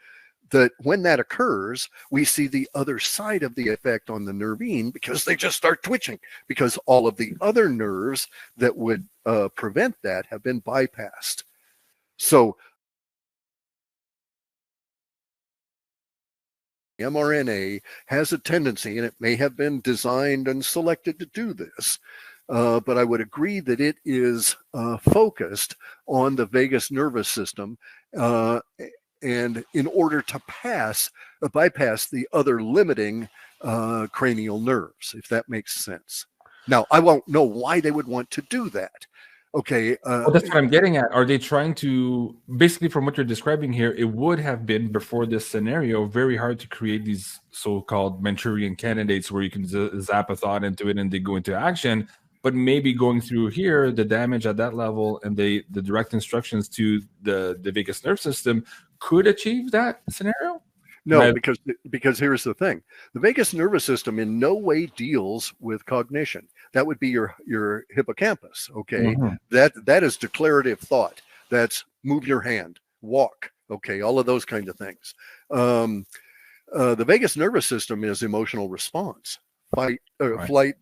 that when that occurs, we see the other side of the effect on the nervine, because they just start twitching, because all of the other nerves that would prevent that have been bypassed. So mRNA has a tendency, and it may have been designed and selected to do this, but I would agree that it is focused on the vagus nervous system, and in order to bypass the other limiting cranial nerves, if that makes sense. Now, I won't know why they would want to do that. Okay. Well, that's what I'm getting at. Are they trying to, basically from what you're describing here, it would have been, before this scenario, very hard to create these so-called Manchurian candidates where you can zap a thought into it and they go into action. But maybe going through here, the damage at that level and the direct instructions to the vagus nerve system could achieve that scenario? No, because here's the thing. The vagus nervous system in no way deals with cognition. That would be your hippocampus, okay? That is declarative thought. That's move your hand, walk, okay? All of those kind of things. The vagus nervous system is emotional response. Flight, fight,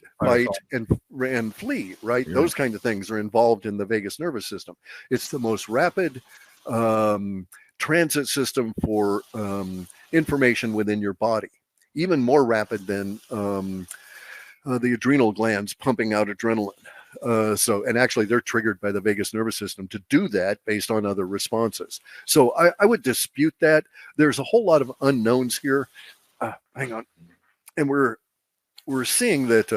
and flee, right? Yeah. Those kind of things are involved in the vagus nervous system. It's the most rapid transit system for information within your body, even more rapid than the adrenal glands pumping out adrenaline. And actually they're triggered by the vagus nervous system to do that based on other responses. So I would dispute that. There's a whole lot of unknowns here. Hang on. And we're seeing that,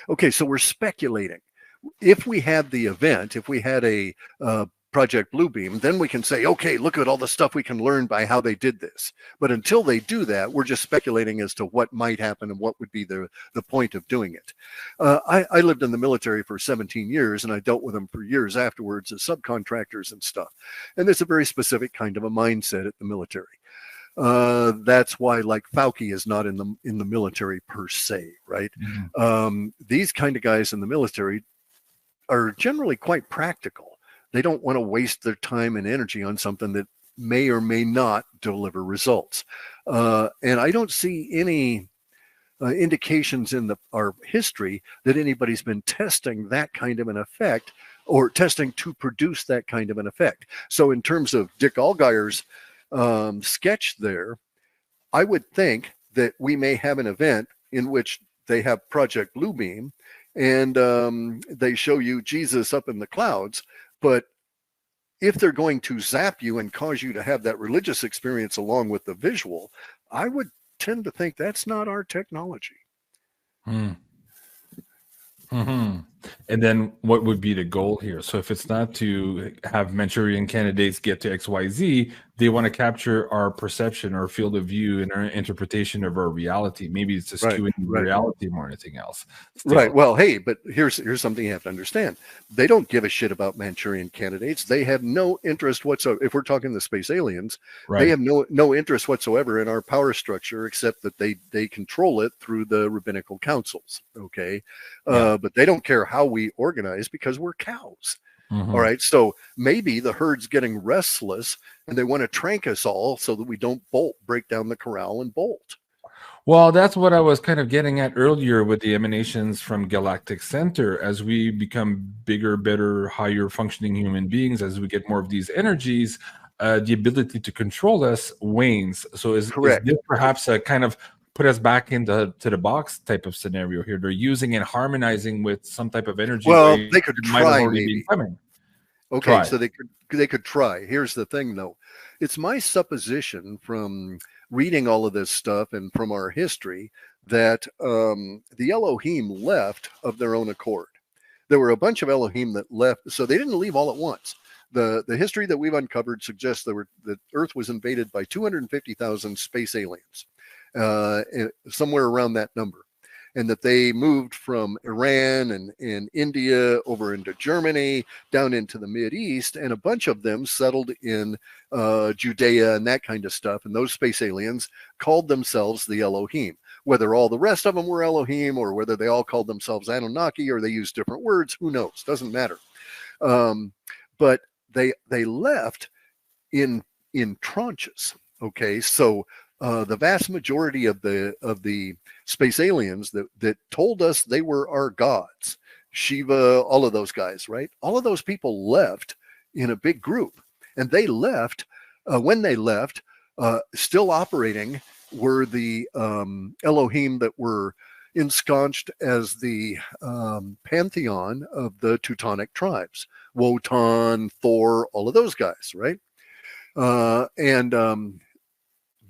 okay, so we're speculating. If we had the event, if we had a Project Bluebeam, then we can say, okay, look at all the stuff we can learn by how they did this. But until they do that, we're just speculating as to what might happen and what would be the point of doing it. I lived in the military for 17 years, and I dealt with them for years afterwards as subcontractors and stuff. And there's a very specific kind of a mindset at the military. That's why, like, Fauci is not in the military per se, right? These kind of guys in the military are generally quite practical. They don't want to waste their time and energy on something that may or may not deliver results. And I don't see any indications in our history that anybody's been testing that kind of an effect, or testing to produce that kind of an effect. So in terms of Dick Allgire's sketch there, I would think that we may have an event in which they have Project Bluebeam, and they show you Jesus up in the clouds. But if they're going to zap you and cause you to have that religious experience along with the visual, I would tend to think that's not our technology. And then what would be the goal here? So if it's not to have Manchurian candidates get to XYZ, they want to capture our perception, our field of view, and our interpretation of our reality. Maybe it's a skewing reality more than anything else. Still. Right. Well, hey, but here's something you have to understand. They don't give a shit about Manchurian candidates. They have no interest whatsoever. If we're talking the space aliens, they have no interest whatsoever in our power structure, except that they control it through the rabbinical councils. Okay. But they don't care how we organize, because we're cows. All right. So maybe the herd's getting restless and they want to trank us all so that we don't break down the corral and bolt. Well, that's what I was kind of getting at earlier with the emanations from Galactic Center. As we become bigger, better, higher functioning human beings, as we get more of these energies, the ability to control us wanes. So is this perhaps a kind of put us back into the box type of scenario here? They're using and harmonizing with some type of energy. Well, they could try, maybe. Okay, try. So they could try. Here's the thing, though. It's my supposition from reading all of this stuff and from our history that the Elohim left of their own accord. There were a bunch of Elohim that left, so they didn't leave all at once. The history that we've uncovered suggests that Earth was invaded by 250,000 space aliens. Somewhere around that number, and that they moved from Iran and India over into Germany, down into the Mideast, and a bunch of them settled in Judea and that kind of stuff. And those space aliens called themselves the Elohim. Whether all the rest of them were Elohim, or whether they all called themselves Anunnaki, or they used different words, who knows? Doesn't matter. But they left in tranches. Okay, so the vast majority of the space aliens that told us they were our gods, Shiva, all of those guys, right? All of those people left in a big group, and they left when they left, still operating were the Elohim that were ensconced as the pantheon of the Teutonic tribes, Wotan, Thor, all of those guys, right? And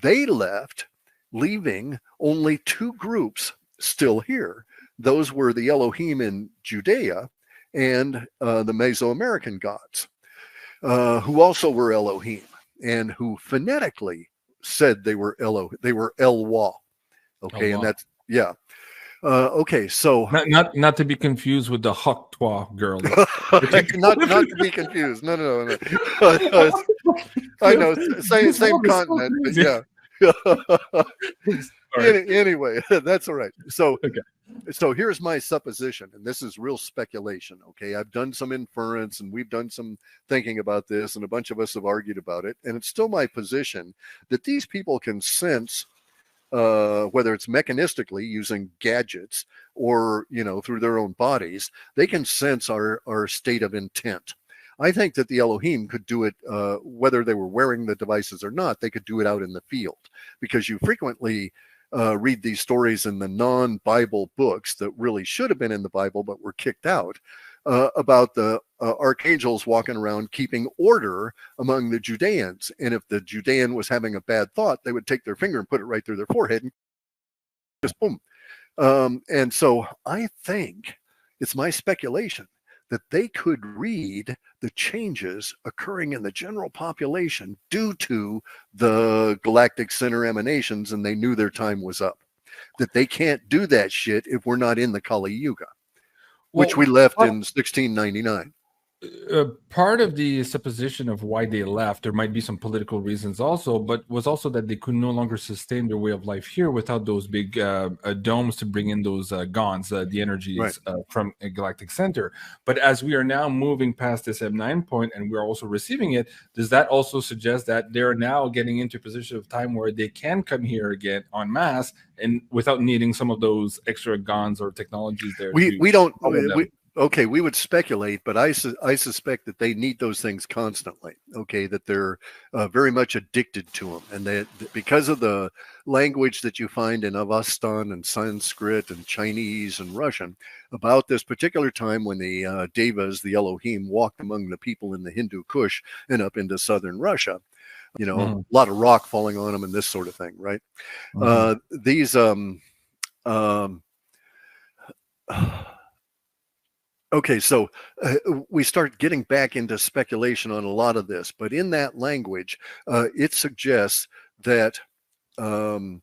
they left, leaving only two groups still here. Those were the Elohim in Judea and the Mesoamerican gods, who also were Elohim and who phonetically said they were Elwa. Okay, Elwa. and that's, yeah. Okay, so not to be confused with the Hoktwa girl. not to be confused. No. I know, same continent, but yeah. Anyway, that's all right. So, okay. So here's my supposition, and this is real speculation. Okay, I've done some inference, and we've done some thinking about this, and a bunch of us have argued about it, and it's still my position that these people can sense, whether it's mechanistically using gadgets or through their own bodies, they can sense our state of intent. I think that the Elohim could do it, whether they were wearing the devices or not. They could do it out in the field, because you frequently read these stories in the non-Bible books that really should have been in the Bible but were kicked out, about the archangels walking around keeping order among the Judeans. And if the Judean was having a bad thought, they would take their finger and put it right through their forehead and just boom. And so I think, it's my speculation, that they could read the changes occurring in the general population due to the galactic center emanations, and they knew their time was up. That they can't do that shit if we're not in the Kali Yuga, which we left in 1699. Part of the supposition of why they left, there might be some political reasons also, but was also that they could no longer sustain their way of life here without those big domes to bring in those GONs, the energies Right. From a galactic center. But as we are now moving past this M9 point and we're also receiving it, does that also suggest that they're now getting into a position of time where they can come here again en masse and without needing some of those extra GONs or technologies there? We don't. Okay, we would speculate, but I suspect that they need those things constantly. Okay, that they're very much addicted to them, and that because of the language that you find in Avestan and Sanskrit and Chinese and Russian about this particular time when the Devas, the Elohim, walked among the people in the Hindu Kush and up into southern Russia. A lot of rock falling on them and this sort of thing, right? Okay, so we start getting back into speculation on a lot of this, but in that language, it suggests that that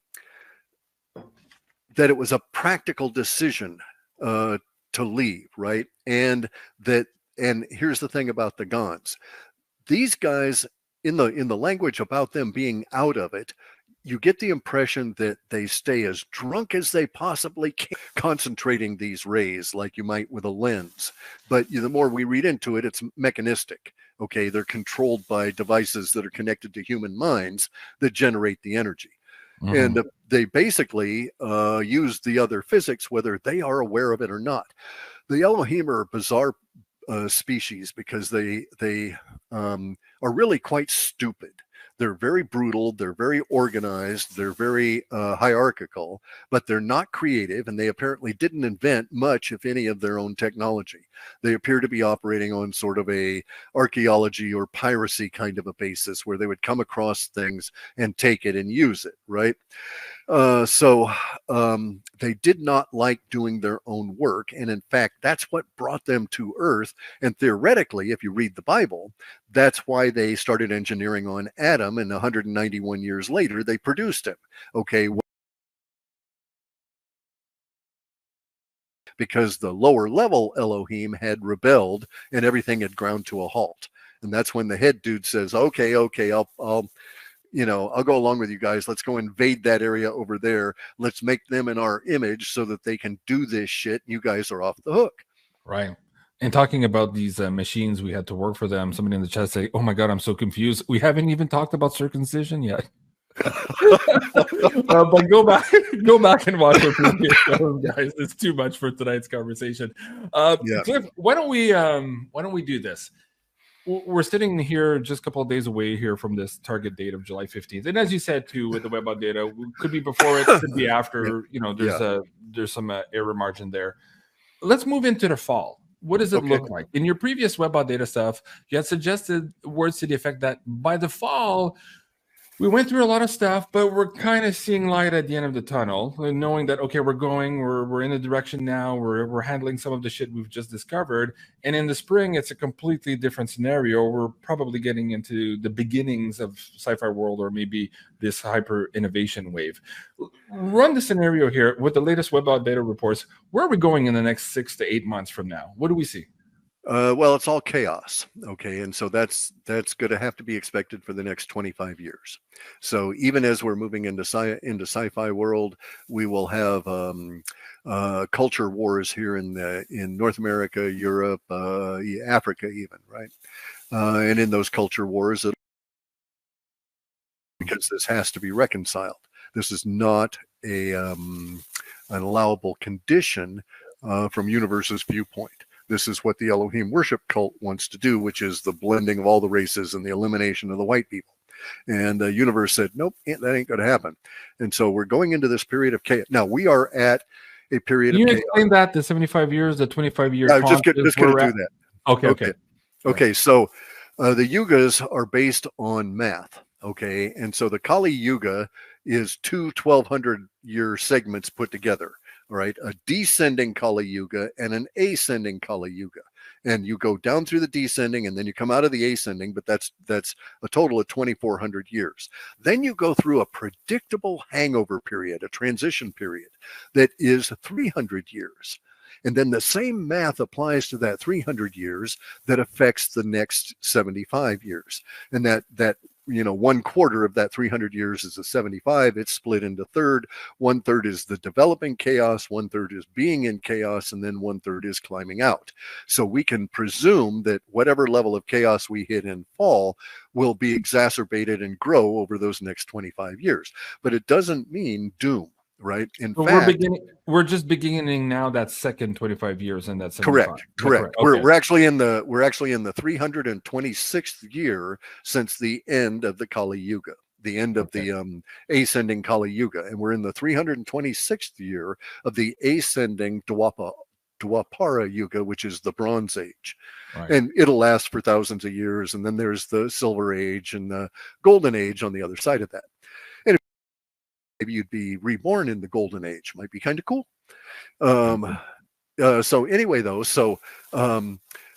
it was a practical decision to leave, right? And here's the thing about the GONs. These guys, in the language about them being out of it, you get the impression that they stay as drunk as they possibly can, concentrating these rays like you might with a lens. But the more we read into it, it's mechanistic. Okay, they're controlled by devices that are connected to human minds that generate the energy. And they basically use the other physics, whether they are aware of it or not. The Elohim are a bizarre species because they are really quite stupid. They're very brutal, they're very organized, they're very hierarchical, but they're not creative, and they apparently didn't invent much, if any, of their own technology. They appear to be operating on sort of a archaeology or piracy kind of a basis, where they would come across things and take it and use it, right? So they did not like doing their own work. And in fact, that's what brought them to Earth. And theoretically, if you read the Bible, that's why they started engineering on Adam. And 191 years later, they produced him. Okay. Because the lower level Elohim had rebelled and everything had ground to a halt. And that's when the head dude says, okay, I'll go along with you guys. Let's go invade that area over there. Let's make them in our image so that they can do this shit. You guys are off the hook. Right. And talking about these machines, we had to work for them. Somebody in the chat say, "Oh my God, I'm so confused. We haven't even talked about circumcision yet." But go back and watch our previous shows, guys. It's too much for tonight's conversation. Cliff, why don't we do this? We're sitting here just a couple of days away here from this target date of July 15th, and as you said too, with the web out data, could be before it, could be after. You know, there's some error margin there. Let's move into the fall. What does it look like? In your previous WebAuth data stuff, you had suggested words to the effect that by the fall, we went through a lot of stuff, but we're kind of seeing light at the end of the tunnel, knowing that, okay, we're in a direction now, we're handling some of the shit we've just discovered. And in the spring, it's a completely different scenario. We're probably getting into the beginnings of sci-fi world, or maybe this hyper innovation wave. Run the scenario here with the latest WebAuth data reports. Where are we going in the next 6 to 8 months from now? What do we see? Well, it's all chaos. Okay. And so that's going to have to be expected for the next 25 years. So even as we're moving into sci-fi world, we will have culture wars here in North America, Europe, Africa, even, right? And in those culture wars, because this has to be reconciled. This is not an allowable condition from universe's viewpoint. This is what the Elohim worship cult wants to do, which is the blending of all the races and the elimination of the white people. And the universe said, nope, that ain't going to happen. And so we're going into this period of chaos. Now, we are at a period of chaos. Can you explain that, the 75 years, the 25 years? I'm just going to do that. Okay. So the yugas are based on math. Okay. And so the Kali Yuga is two 1,200-year segments put together. Right, a descending Kali Yuga and an ascending Kali Yuga, and you go down through the descending and then you come out of the ascending, but that's a total of 2,400 years. Then you go through a predictable hangover period, a transition period that is 300 years. And then the same math applies to that 300 years that affects the next 75 years. And that 1/4 of that 300 years is a 75. It's split into third. 1/3 is the developing chaos. 1/3 is being in chaos. And then 1/3 is climbing out. So we can presume that whatever level of chaos we hit in fall will be exacerbated and grow over those next 25 years. But it doesn't mean doom. Right. In fact, we're just beginning now that second 25 years, and that's correct. Okay. We're actually in the 326th year since the end of the Kali Yuga, the end of the ascending Kali Yuga, and we're in the 326th year of the ascending Dwapara Yuga, which is the Bronze Age. Right. And it'll last for thousands of years, and then there's the Silver Age and the Golden Age on the other side of that. Maybe you'd be reborn in the Golden Age. Might be kind of cool. So anyway, though,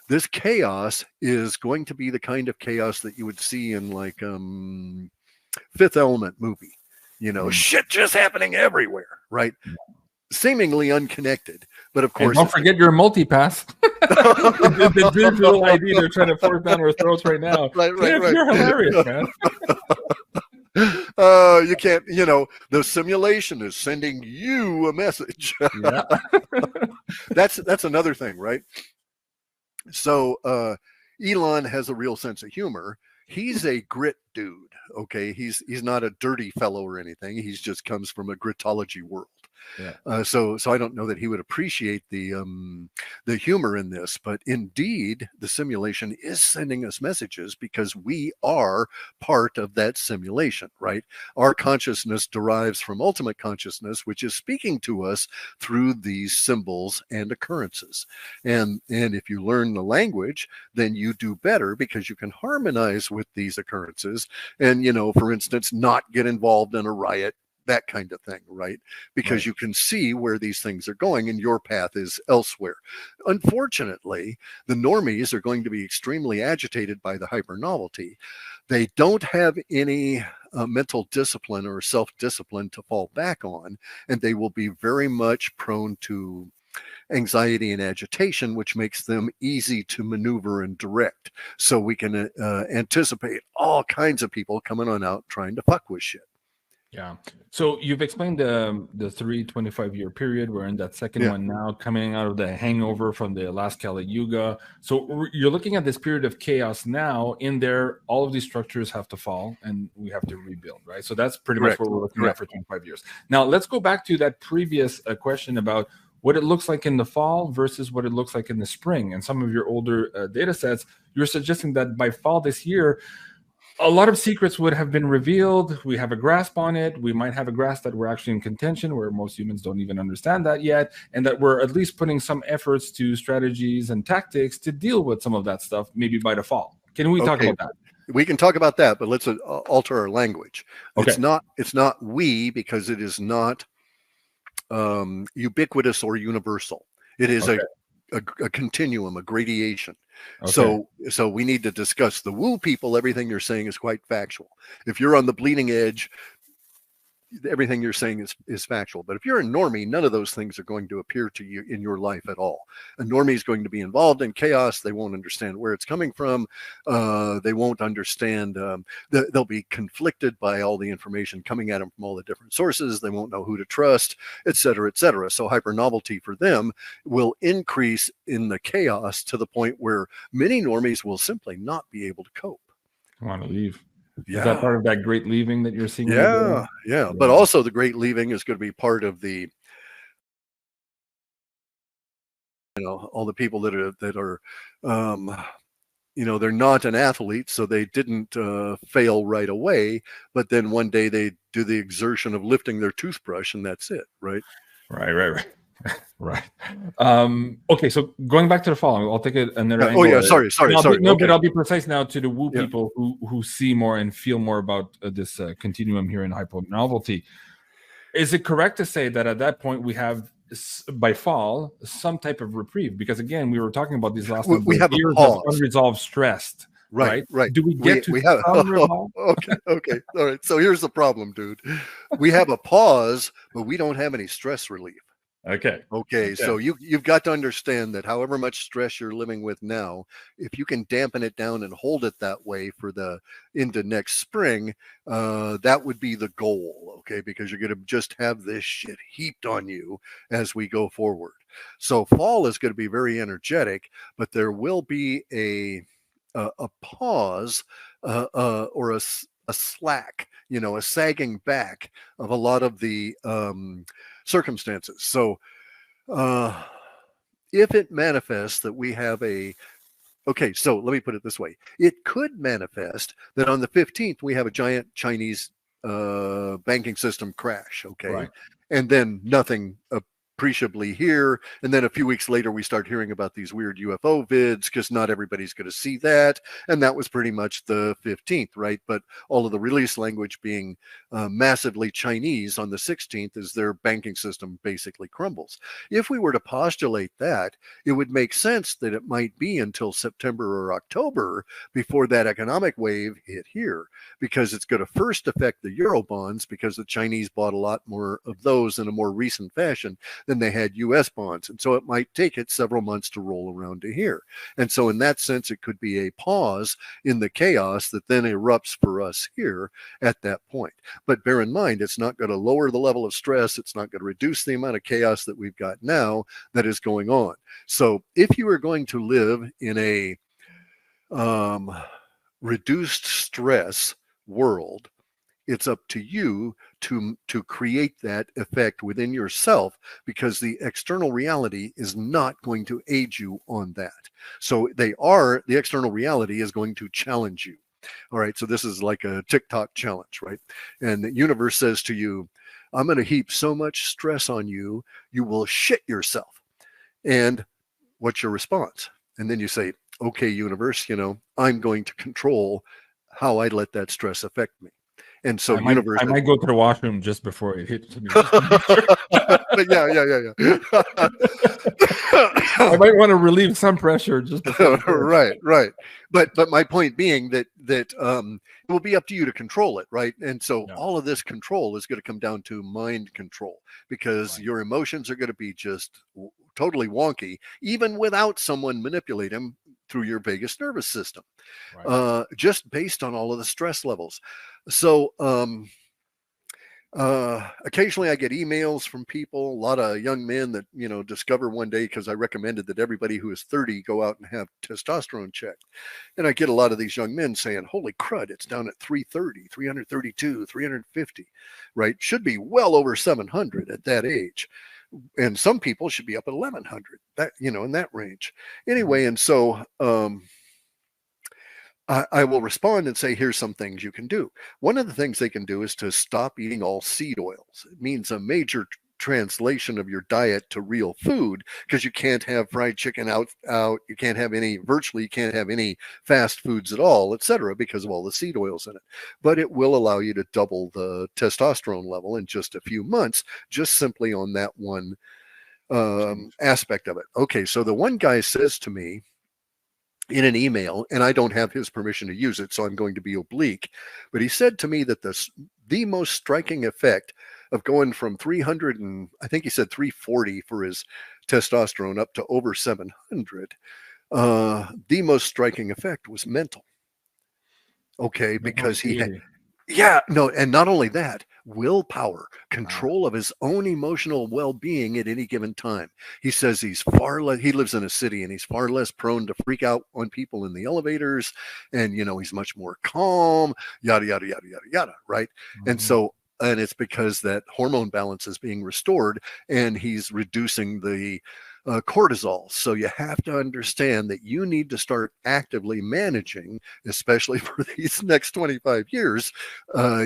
this chaos is going to be the kind of chaos that you would see in like Fifth Element movie. Shit just happening everywhere, right? Seemingly unconnected, but of course, and don't forget your multipass. the digital ID they're trying to force down our throats right now. Right. You're hilarious, man. You can't, the simulation is sending you a message. Yeah. That's another thing, right? So Elon has a real sense of humor. He's a grit dude. Okay. He's not a dirty fellow or anything. He's just comes from a gritology world. Yeah. So I don't know that he would appreciate the humor in this, but indeed the simulation is sending us messages because we are part of that simulation, right? Our consciousness derives from ultimate consciousness, which is speaking to us through these symbols and occurrences. And if you learn the language, then you do better because you can harmonize with these occurrences and, for instance, not get involved in a riot, that kind of thing, right? Because you can see where these things are going and your path is elsewhere. Unfortunately, the normies are going to be extremely agitated by the hyper novelty. They don't have any mental discipline or self-discipline to fall back on, and they will be very much prone to anxiety and agitation, which makes them easy to maneuver and direct. So we can anticipate all kinds of people coming on out trying to fuck with shit. Yeah. So you've explained the 325-year period. We're in that second one now, coming out of the hangover from the last Kali Yuga. So you're looking at this period of chaos now. In there, all of these structures have to fall, and we have to rebuild, right? So that's pretty much what we're looking at for 25 years. Now, let's go back to that previous question about what it looks like in the fall versus what it looks like in the spring. And some of your older data sets, you're suggesting that by fall this year, a lot of secrets would have been revealed. We have a grasp on it. We might have a grasp that we're actually in contention, where most humans don't even understand that yet, and that we're at least putting some efforts to strategies and tactics to deal with some of that stuff, maybe by the fall. Can we talk about that? We can talk about that, but let's alter our language. Okay. It's not we, because it is not ubiquitous or universal. It is a continuum, a gradation. So we need to discuss the woo people. Everything you're saying is quite factual. If you're on the bleeding edge, everything you're saying is factual. But if you're a normie, none of those things are going to appear to you in your life at all. A normie is going to be involved in chaos. They won't understand where it's coming from. They won't understand. They'll be conflicted by all the information coming at them from all the different sources. They won't know who to trust, et cetera, et cetera. So hyper novelty for them will increase in the chaos to the point where many normies will simply not be able to cope. I want to leave. Yeah. Is that part of that great leaving that you're seeing? Yeah. But also the great leaving is going to be part of the, all the people that are, they're not an athlete, so they didn't fail right away. But then one day they do the exertion of lifting their toothbrush, and that's it, right? Right. Right. Okay, so going back to the following, I'll take another angle. Oh yeah, sorry. But I'll be precise now to the woo people who see more and feel more about this continuum here in hyper novelty. Is it correct to say that at that point we have, by fall, some type of reprieve? Because again, we were talking about these last we have years of unresolved stress. Right. Do we get we have okay. All right. So here's the problem, dude. We have a pause, but we don't have any stress relief. Okay. So you've got to understand that however much stress you're living with now, if you can dampen it down and hold it that way for into next spring, that would be the goal. Okay. Because you're going to just have this shit heaped on you as we go forward. So fall is going to be very energetic, but there will be a pause or a slack, a sagging back of a lot of the circumstances. So if it manifests that we have so let me put it this way. It could manifest that on the 15th we have a giant Chinese banking system crash, and then nothing appreciably here, and then a few weeks later we start hearing about these weird UFO vids, because not everybody's going to see that, and that was pretty much the 15th, right? But all of the release language being massively Chinese on the 16th as their banking system basically crumbles. If we were to postulate that, it would make sense that it might be until September or October before that economic wave hit here, because it's going to first affect the Euro bonds, because the Chinese bought a lot more of those in a more recent fashion than they had US bonds. And so it might take it several months to roll around to here. And so in that sense, it could be a pause in the chaos that then erupts for us here at that point. But bear in mind, it's not going to lower the level of stress. It's not going to reduce the amount of chaos that we've got now that is going on. So if you are going to live in a reduced stress world, it's up to you to create that effect within yourself, because the external reality is not going to aid you on that. So the external reality is going to challenge you. All right. So this is like a TikTok challenge, right? And the universe says to you, I'm going to heap so much stress on you, you will shit yourself. And what's your response? And then you say, okay, universe, I'm going to control how I let that stress affect me. And so universe, I might go to the washroom just before it hits me. yeah. I might want to relieve some pressure just before. Right. But my point being that it will be up to you to control it, right? And so all of this control is going to come down to mind control, because your emotions are going to be just totally wonky, even without someone manipulating them through your vagus nervous system, just based on all of the stress levels. So Occasionally I get emails from people, a lot of young men that, discover one day, because I recommended that everybody who is 30 go out and have testosterone checked. And I get a lot of these young men saying, holy crud, it's down at 330, 332, 350, right? Should be well over 700 at that age. And some people should be up at 1100, that, in that range. Anyway, and so, I will respond and say, here's some things you can do. One of the things they can do is to stop eating all seed oils. It means a major translation of your diet to real food, because you can't have fried chicken out. You can't have virtually you can't have any fast foods at all, etc., because of all the seed oils in it. But it will allow you to double the testosterone level in just a few months, just simply on that one aspect of it. Okay, so the one guy says to me in an email, and I don't have his permission to use it, so I'm going to be oblique, but he said to me that the most striking effect of going from 300 and I think he said 340 for his testosterone up to over 700, the most striking effect was mental. Okay, because he had, and not only that, willpower, control of his own emotional well-being at any given time. He says he lives in a city, and he's far less prone to freak out on people in the elevators, and he's much more calm, yada yada yada yada yada, right? And it's because that hormone balance is being restored, and he's reducing the cortisol. So you have to understand that you need to start actively managing, especially for these next 25 years,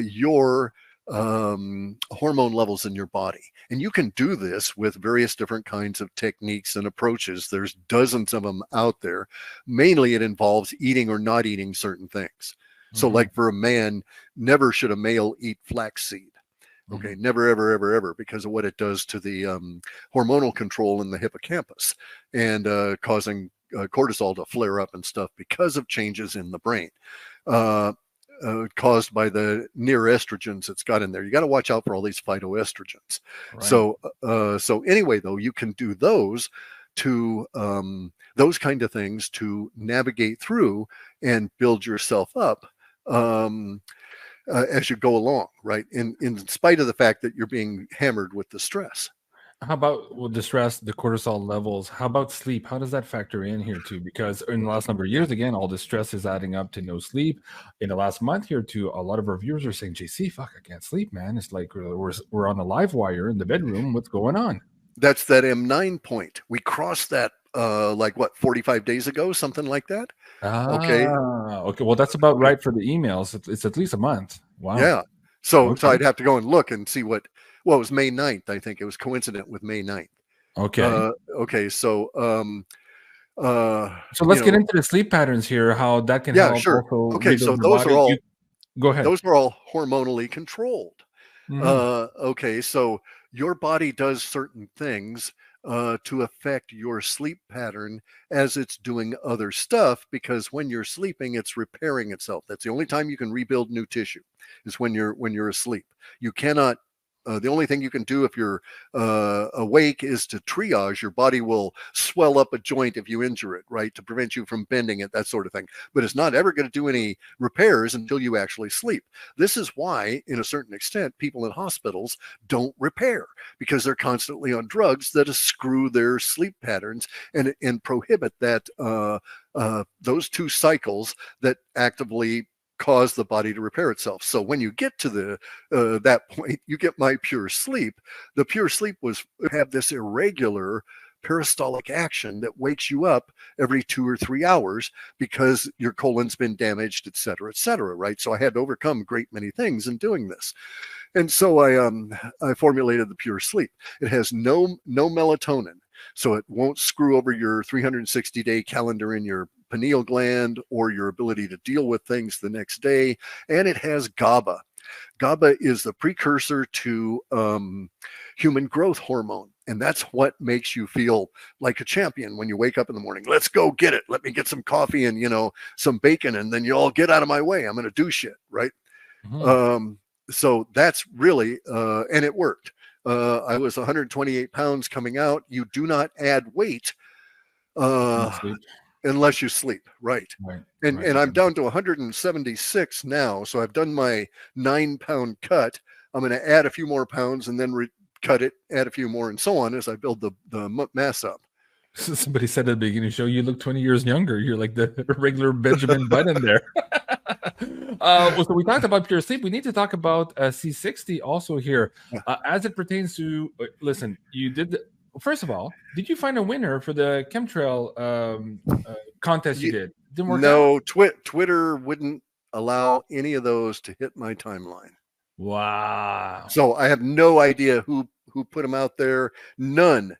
your hormone levels in your body. And you can do this with various different kinds of techniques and approaches. There's dozens of them out there. Mainly it involves eating or not eating certain things. So like for a man, never should a male eat flaxseed. Okay, never, ever, ever, ever, because of what it does to the hormonal control in the hippocampus, and causing cortisol to flare up and stuff because of changes in the brain caused by the near estrogens it's got in there. You got to watch out for all these phytoestrogens. Right. So anyway, though, you can do those kind of things to navigate through and build yourself up as you go along, right? In spite of the fact that you're being hammered with the stress. How about the stress, the cortisol levels? How about sleep? How does that factor in here too? Because in the last number of years, again, all the stress is adding up to no sleep. In the last month here too, a lot of our viewers are saying, JC, fuck, I can't sleep, man. It's like we're on a live wire in the bedroom. What's going on? That's that M9 point. We crossed that 45 days ago, something like that. Okay. Well, that's about right for the emails. It's at least a month. Wow. Yeah. So I'd have to go and look and see it was May 9th. I think it was coincident with May 9th. Okay. So let's get into the sleep patterns here, how that can help. Sure. Okay. So those are all, go ahead. Those are all hormonally controlled. Okay. So your body does certain things to affect your sleep pattern as it's doing other stuff, because when you're sleeping, it's repairing itself. That's the only time you can rebuild new tissue, is when you're asleep. You cannot. The only thing you can do if you're awake is to triage. Your body will swell up a joint if you injure it, right, to prevent you from bending it, that sort of thing. But it's not ever going to do any repairs until you actually sleep. This is why, in a certain extent, people in hospitals don't repair, because they're constantly on drugs that screw their sleep patterns and prohibit that those two cycles that actively cause the body to repair itself. So when you get to that point, you get my pure sleep. The pure sleep have this irregular peristaltic action that wakes you up every 2 or 3 hours because your colon's been damaged, et cetera, right? So I had to overcome a great many things in doing this. And so I formulated the pure sleep. It has no melatonin, so it won't screw over your 360-day calendar in your pineal gland or your ability to deal with things the next day. And it has GABA. GABA is the precursor to human growth hormone. And that's what makes you feel like a champion when you wake up in the morning. Let's go get it. Let me get some coffee and, some bacon, and then you all get out of my way. I'm going to do shit, right? So that's really, and it worked. I was 128 pounds coming out. You do not add weight unless you sleep, right? And I'm down to 176 now. So I've done my 9-pound cut. I'm going to add a few more pounds and then cut it, add a few more, and so on as I build the mass up. Somebody said at the beginning of the show, you look 20 years younger. You're like the regular Benjamin Button there. So we talked about pure sleep. We need to talk about C60 also here. As it pertains to, listen, you did, first of all, did you find a winner for the chemtrail contest you did? Didn't work out? Twitter wouldn't allow any of those to hit my timeline. Wow. So I have no idea who put them out there. None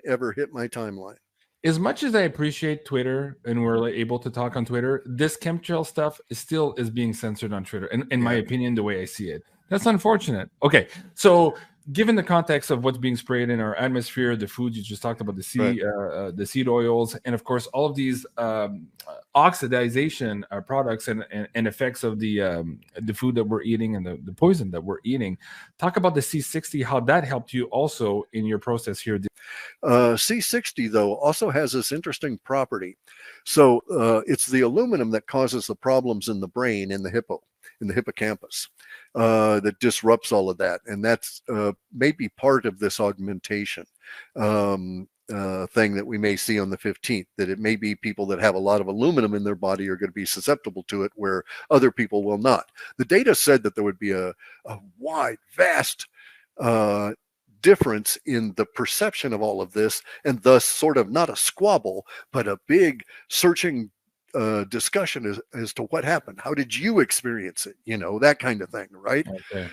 ever hit my timeline. As much as I appreciate Twitter and we're able to talk on Twitter, this chemtrail stuff still is being censored on Twitter. And in my opinion, the way I see it, that's unfortunate. Okay, so given the context of what's being sprayed in our atmosphere, the foods you just talked about, the seed oils, and of course all of these oxidization products and effects of the food that we're eating and the poison that we're eating. Talk about the C60, how that helped you also in your process here. C60 though also has this interesting property. So it's the aluminum that causes the problems in the brain, in the hippocampus, that disrupts all of that, and that's maybe part of this augmentation thing that we may see on the 15th, that it may be people that have a lot of aluminum in their body are going to be susceptible to it, where other people will not. The data said that there would be a wide, vast difference in the perception of all of this, and thus sort of not a squabble, but a big searching discussion as to what happened. How did you experience it? You know, that kind of thing, right? Okay.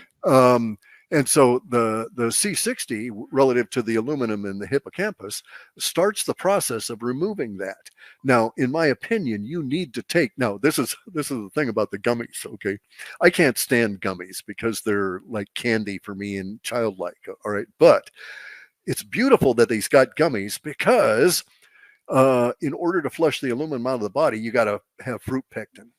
And so the C60 relative to the aluminum in the hippocampus starts the process of removing that. Now, in my opinion, you need to take, now this is the thing about the gummies, okay? I can't stand gummies because they're like candy for me and childlike, all right? But it's beautiful that he's got gummies because in order to flush the aluminum out of the body, you got to have fruit pectin.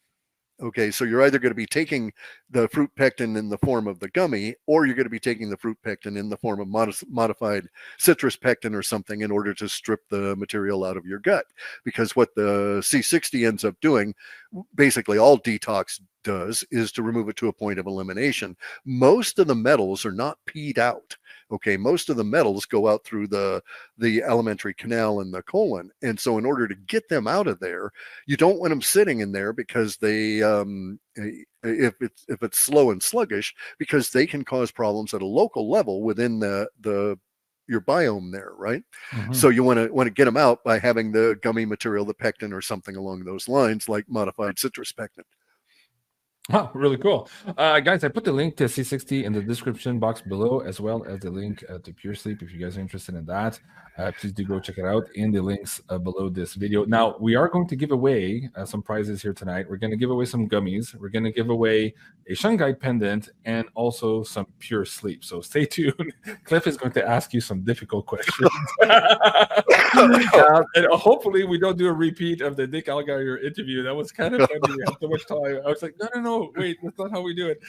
Okay, so you're either going to be taking the fruit pectin in the form of the gummy, or you're going to be taking the fruit pectin in the form of modified citrus pectin or something in order to strip the material out of your gut. Because what the C60 ends up doing, basically all detox does, is to remove it to a point of elimination. Most of the metals are not peed out. Okay, most of the metals go out through the alimentary canal and the colon, and so in order to get them out of there, you don't want them sitting in there because they, if it's slow and sluggish, because they can cause problems at a local level within your biome there, right? Mm-hmm. So you want to get them out by having the gummy material, the pectin, or something along those lines, like modified citrus pectin. Oh, really cool. Guys, I put the link to C60 in the description box below, as well as the link to Pure Sleep. If you guys are interested in that, please do go check it out in the links below this video. Now, we are going to give away some prizes here tonight. We're going to give away some gummies. We're going to give away a Shungite pendant and also some Pure Sleep. So stay tuned. Cliff is going to ask you some difficult questions. And hopefully we don't do a repeat of the Nick Allgaier interview. That was kind of funny. We had so much time. I was like, no, wait, that's not how we do it.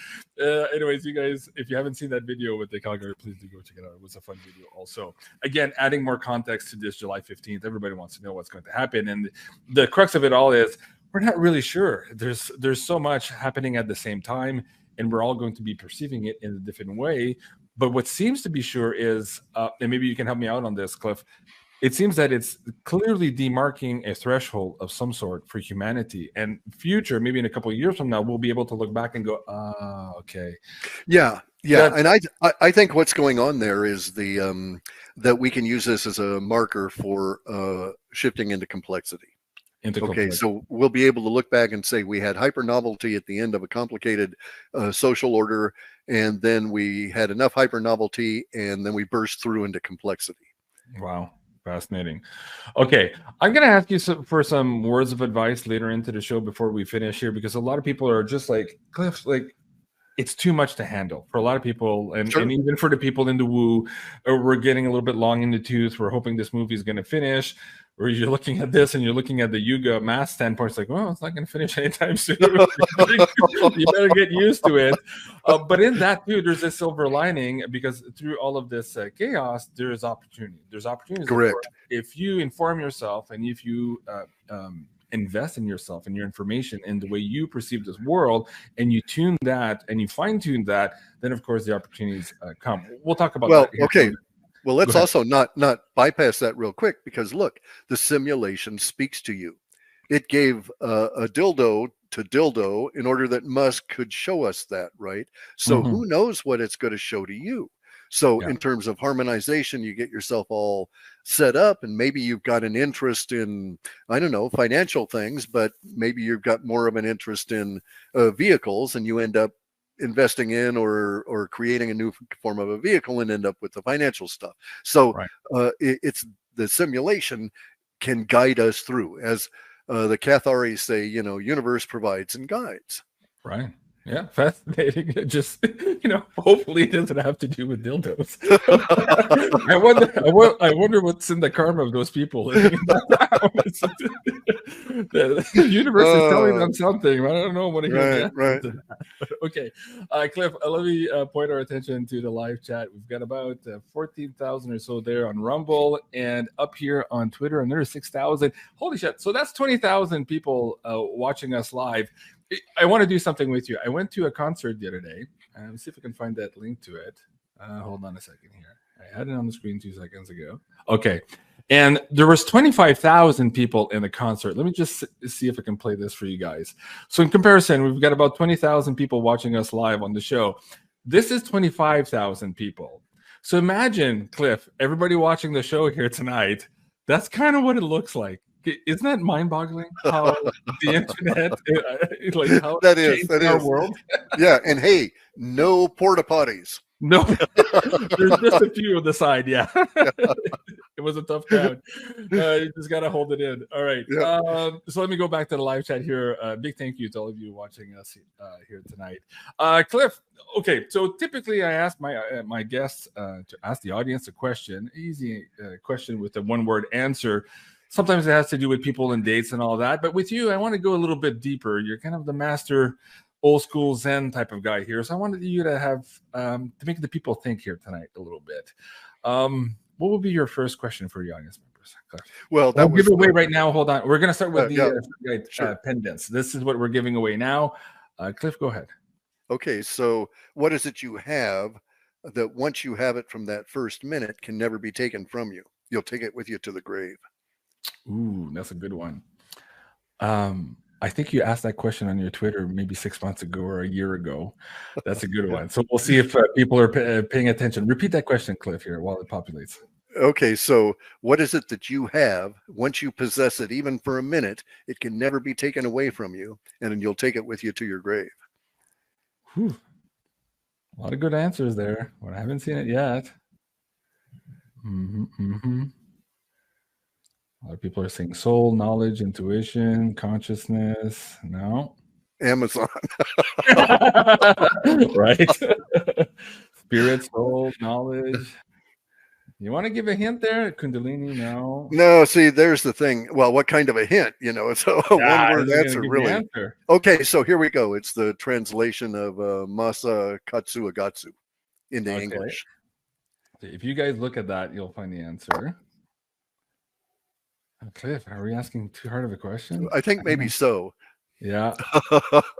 Anyways, you guys, if you haven't seen that video with Nick Allgaier, please do go check it out. It was a fun video also. Again, adding more context to this July 15th. Everybody wants to know what's going to happen. And the crux of it all is we're not really sure. There's so much happening at the same time, and we're all going to be perceiving it in a different way. But what seems to be sure is, and maybe you can help me out on this, Cliff, it seems that it's clearly demarking a threshold of some sort for humanity, and future, maybe in a couple of years from now, we'll be able to look back and go, okay. Yeah. And I think what's going on there is that we can use this as a marker for shifting into complexity. Okay, so we'll be able to look back and say we had hyper novelty at the end of a complicated social order, and then we had enough hyper novelty, and then we burst through into complexity. Wow. Fascinating. Okay, I'm going to ask you for some words of advice later into the show before we finish here, because a lot of people are just like, Cliff, like, it's too much to handle for a lot of people, and, sure. And even for the people in the woo, we're getting a little bit long in the tooth. We're hoping this movie is going to finish. Or you're looking at this and you're looking at the Yuga mass standpoint. It's like, well, it's not going to finish anytime soon. You better get used to it. But in that too, there's a silver lining, because through all of this chaos, there's opportunity. There's opportunities. Correct. If you inform yourself and if you invest in yourself and your information and the way you perceive this world, and you tune that and you fine tune that, then of course the opportunities come. We'll talk about that. Okay. Well, let's also not bypass that real quick, because look, the simulation speaks to you. It gave a dildo to dildo in order that Musk could show us that, right? So who knows what it's going to show to you? So in terms of harmonization, you get yourself all set up, and maybe you've got an interest in, I don't know, financial things, but maybe you've got more of an interest in vehicles, and you end up investing in or creating a new form of a vehicle and end up with the financial stuff. So it's the simulation can guide us through, as the Cathari say, you know, universe provides and guides. Right. Yeah, fascinating. Just, you know, hopefully it doesn't have to do with dildos. I wonder what's in the karma of those people living in that house. The universe is telling them something. I don't know what to hear. Right. Okay, Cliff, let me point our attention to the live chat. We've got about 14,000 or so there on Rumble, and up here on Twitter, another 6,000. Holy shit! So that's 20,000 people watching us live. I want to do something with you. I went to a concert the other day. Let's see if I can find that link to it. Hold on a second here. I had it on the screen 2 seconds ago. Okay. And there was 25,000 people in the concert. Let me just see if I can play this for you guys. So in comparison, we've got about 20,000 people watching us live on the show. This is 25,000 people. So imagine, Cliff, everybody watching the show here tonight. That's kind of what it looks like. Isn't that mind-boggling? How the internet, like how that is our world. Yeah, and hey, no porta potties. No, there's just a few on the side. Yeah, it was a tough crowd. You just gotta hold it in. All right. So let me go back to the live chat here. Big thank you to all of you watching us here tonight. Cliff. Okay, so typically I ask my guests to ask the audience a question, easy question with a one-word answer. Sometimes it has to do with people and dates and all that. But with you, I want to go a little bit deeper. You're kind of the master old school Zen type of guy here. So I wanted you to have to make the people think here tonight a little bit. What would be your first question for your audience members? Well, we'll give it away right now. Hold on. We're going to start with the pendants. This is what we're giving away now. Cliff, go ahead. Okay, so what is it you have that once you have it from that first minute can never be taken from you? You'll take it with you to the grave. Ooh, that's a good one. I think you asked that question on your Twitter maybe 6 months ago or a year ago. That's a good one. So we'll see if people are paying attention. Repeat that question, Cliff, here while it populates. Okay, so what is it that you have once you possess it, even for a minute, it can never be taken away from you, and then you'll take it with you to your grave? Whew. A lot of good answers there. Well, I haven't seen it yet. A lot of people are saying soul, knowledge, intuition, consciousness. No. Amazon. Right. Spirit, soul, knowledge. You want to give a hint there? Kundalini? No. No, see, there's the thing. Well, what kind of a hint? You know, it's a one-word answer, really. Okay, so here we go. It's the translation of Masa Katsu Agatsu into English. If you guys look at that, you'll find the answer. Cliff, are we asking too hard of a question? I think maybe so. Yeah.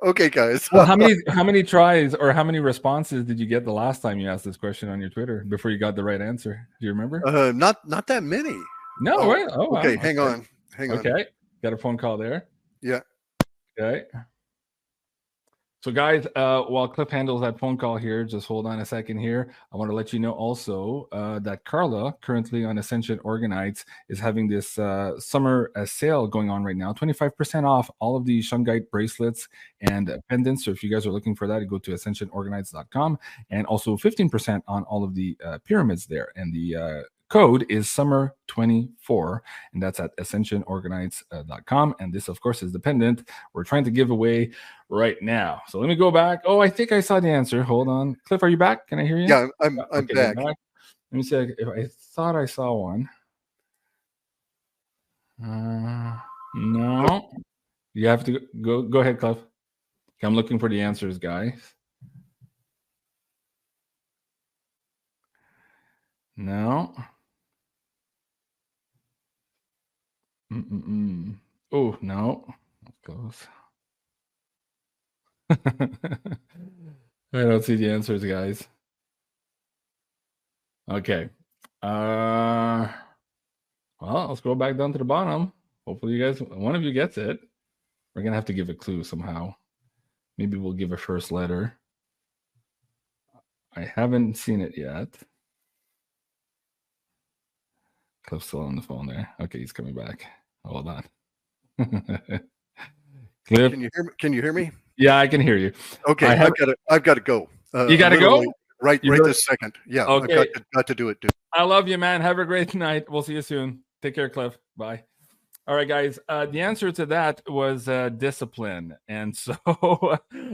Okay, guys. Well, how many tries or how many responses did you get the last time you asked this question on your Twitter before you got the right answer? Do you remember? Not that many. No, right? Oh, okay. Wow. Hang on. Okay, got a phone call there. Yeah. Okay. So guys, while Cliff handles that phone call here, just hold on a second here. I want to let you know also that Carla, currently on Ascension Organites, is having this summer sale going on right now. 25% off all of the Shungite bracelets and pendants. So if you guys are looking for that, you go to ascensionorganites.com, and also 15% on all of the pyramids there. And the code is summer24, and that's at ascensionorganites.com. And this, of course, is the pendant we're trying to give away right now. So let me go back. Oh, I think I saw the answer. Hold on. Cliff, are you back? Can I hear you? Yeah, I'm back. Let me see if I thought I saw one. No. You have to go ahead, Cliff. I'm looking for the answers, guys. No. Oh, no. Close. I don't see the answers, guys. Okay. Well, I'll scroll back down to the bottom. Hopefully you guys, one of you gets it. We're going to have to give a clue somehow. Maybe we'll give a first letter. I haven't seen it yet. Cliff's still on the phone there. Okay, he's coming back. Hold on. Cliff. Can you hear me? Yeah, I can hear you. Okay, I've got to go. You got to go? Right this second. Yeah, okay. I've got to do it, dude. I love you, man. Have a great night. We'll see you soon. Take care, Cliff. Bye. All right, guys. The answer to that was discipline. And so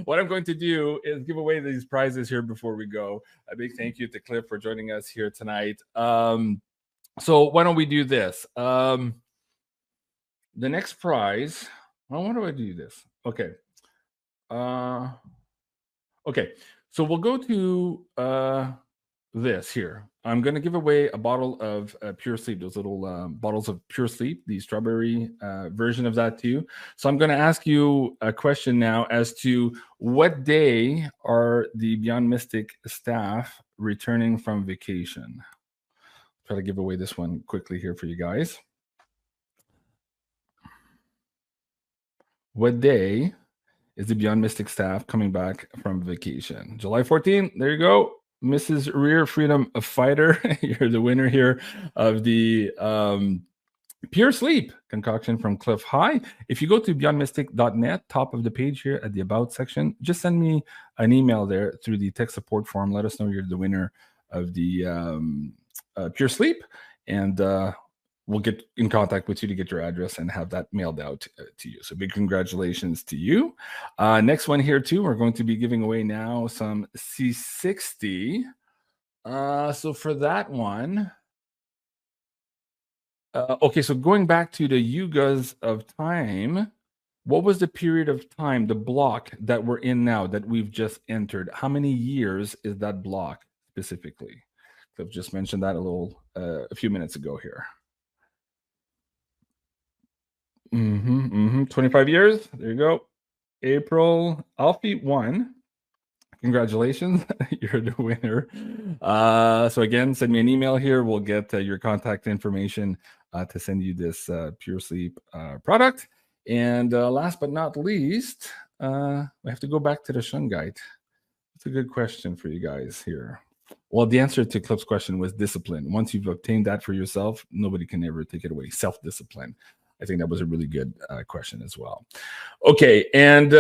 what I'm going to do is give away these prizes here before we go. A big thank you to Cliff for joining us here tonight. So why don't we do this? The next prize. Well, why do I do this? Okay. Okay. So we'll go to this here. I'm going to give away a bottle of Pure Sleep, those little bottles of Pure Sleep, the strawberry version of that too. So I'm going to ask you a question now as to what day are the Beyond Mystic staff returning from vacation? Try to give away this one quickly here for you guys. What day is the Beyond Mystic staff coming back from vacation? July 14th. There you go. Mrs. Rear Freedom Fighter, you're the winner here of the Pure Sleep concoction from Clif-High. If you go to beyondmystic.net, top of the page here at the About section, just send me an email there through the tech support form. Let us know you're the winner of the Pure Sleep, and we'll get in contact with you to get your address and have that mailed out to you. So big congratulations to you. Next one here too, we're going to be giving away now some C60. So for that one, okay, so going back to the yugas of time, what was the period of time, the block that we're in now that we've just entered? How many years is that block specifically? So I've just mentioned that a few minutes ago here. 25 years. There you go. April Alfie 1. Congratulations. You're the winner. So again, send me an email here. We'll get your contact information to send you this Pure Sleep product. And last but not least, we have to go back to the Shungite. It's a good question for you guys here. Well, the answer to Cliff's question was discipline. Once you've obtained that for yourself, nobody can ever take it away. Self-discipline. I think that was a really good question as well. Okay, and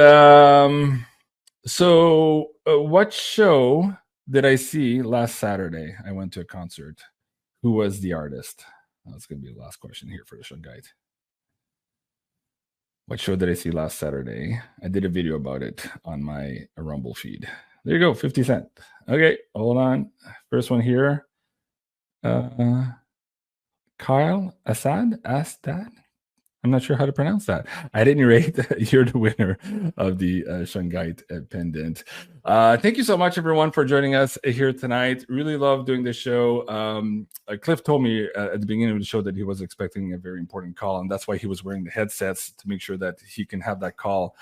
so what show did I see last Saturday? I went to a concert. Who was the artist? That's going to be the last question here for the show guide. What show did I see last Saturday? I did a video about it on my Rumble feed. There you go, 50 Cent. Okay, hold on. First one here. Kyle Assad? I'm not sure how to pronounce that. At any rate, you're the winner of the Shungite pendant. Thank you so much, everyone, for joining us here tonight. Really love doing this show. Cliff told me at the beginning of the show that he was expecting a very important call, and that's why he was wearing the headsets to make sure that he can have that call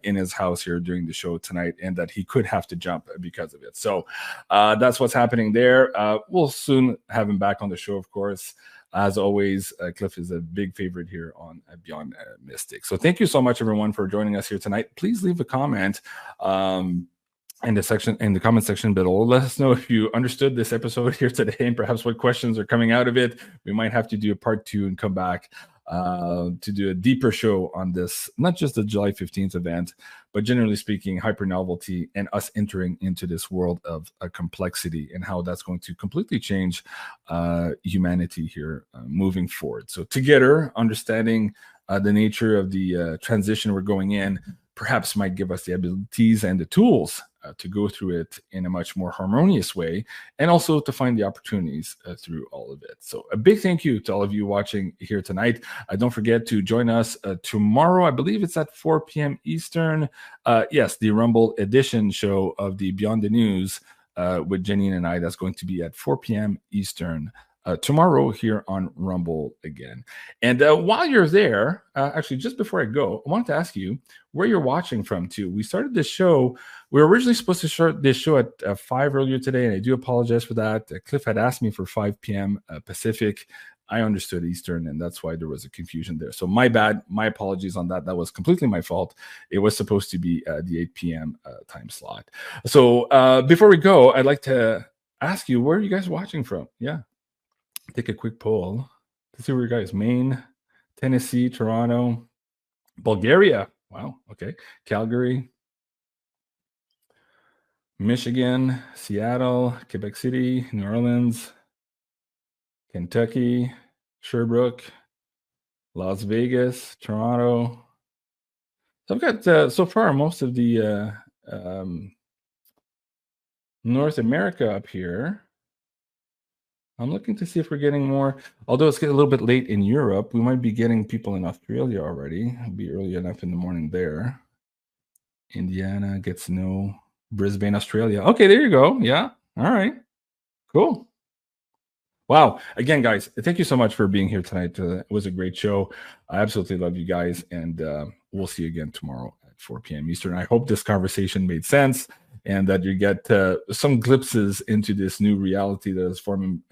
in his house here during the show tonight, and that he could have to jump because of it. So that's what's happening there. We'll soon have him back on the show, of course. As always, Cliff is a big favorite here on Beyond Mystic. So thank you so much, everyone, for joining us here tonight. Please leave a comment in the comment section below. Let us know if you understood this episode here today and perhaps what questions are coming out of it. We might have to do a part 2 and come back to do a deeper show on this, not just the July 15th event, but generally speaking, hyper novelty and us entering into this world of complexity and how that's going to completely change humanity here moving forward. So together, understanding the nature of the transition we're going in perhaps might give us the abilities and the tools to go through it in a much more harmonious way, and also to find the opportunities through all of it. So a big thank you to all of you watching here tonight. Don't forget to join us tomorrow. I believe it's at 4 p.m. Eastern. Yes, the Rumble edition show of the Beyond the News with Jenny and I. That's going to be at 4 p.m. Eastern tomorrow here on Rumble again. And while you're there, actually, just before I go, I wanted to ask you where you're watching from too. We started this show. We were originally supposed to start this show at 5 earlier today, and I do apologize for that. Cliff had asked me for 5 p.m. Pacific. I understood Eastern, and that's why there was a confusion there. So my bad. My apologies on that. That was completely my fault. It was supposed to be the 8 p.m. Time slot. So before we go, I'd like to ask you, where are you guys watching from? Yeah. Take a quick poll to see where you guys, Maine, Tennessee, Toronto, Bulgaria. Wow. Okay. Calgary, Michigan, Seattle, Quebec City, New Orleans, Kentucky, Sherbrooke, Las Vegas, Toronto. So I've got so far most of the North America up here. I'm looking to see if we're getting more, although it's getting a little bit late in Europe. We might be getting people in Australia already. It'll be early enough in the morning there. Indiana gets no. Brisbane, Australia. Okay, there you go. Yeah. All right. Cool. Wow. Again, guys, thank you so much for being here tonight. It was a great show. I absolutely love you guys. And we'll see you again tomorrow at 4 p.m. Eastern. I hope this conversation made sense and that you get some glimpses into this new reality that is forming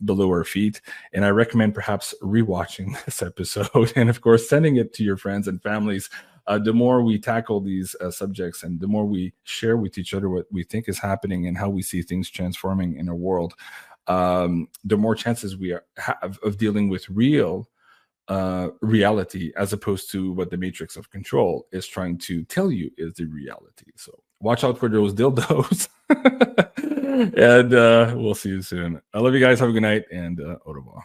below our feet. And I recommend perhaps rewatching this episode and, of course, sending it to your friends and families. The more we tackle these subjects and the more we share with each other what we think is happening and how we see things transforming in our world, the more chances we have of dealing with real reality as opposed to what the matrix of control is trying to tell you is the reality. So watch out for those dildos. And we'll see you soon. I love you guys. Have a good night and au revoir.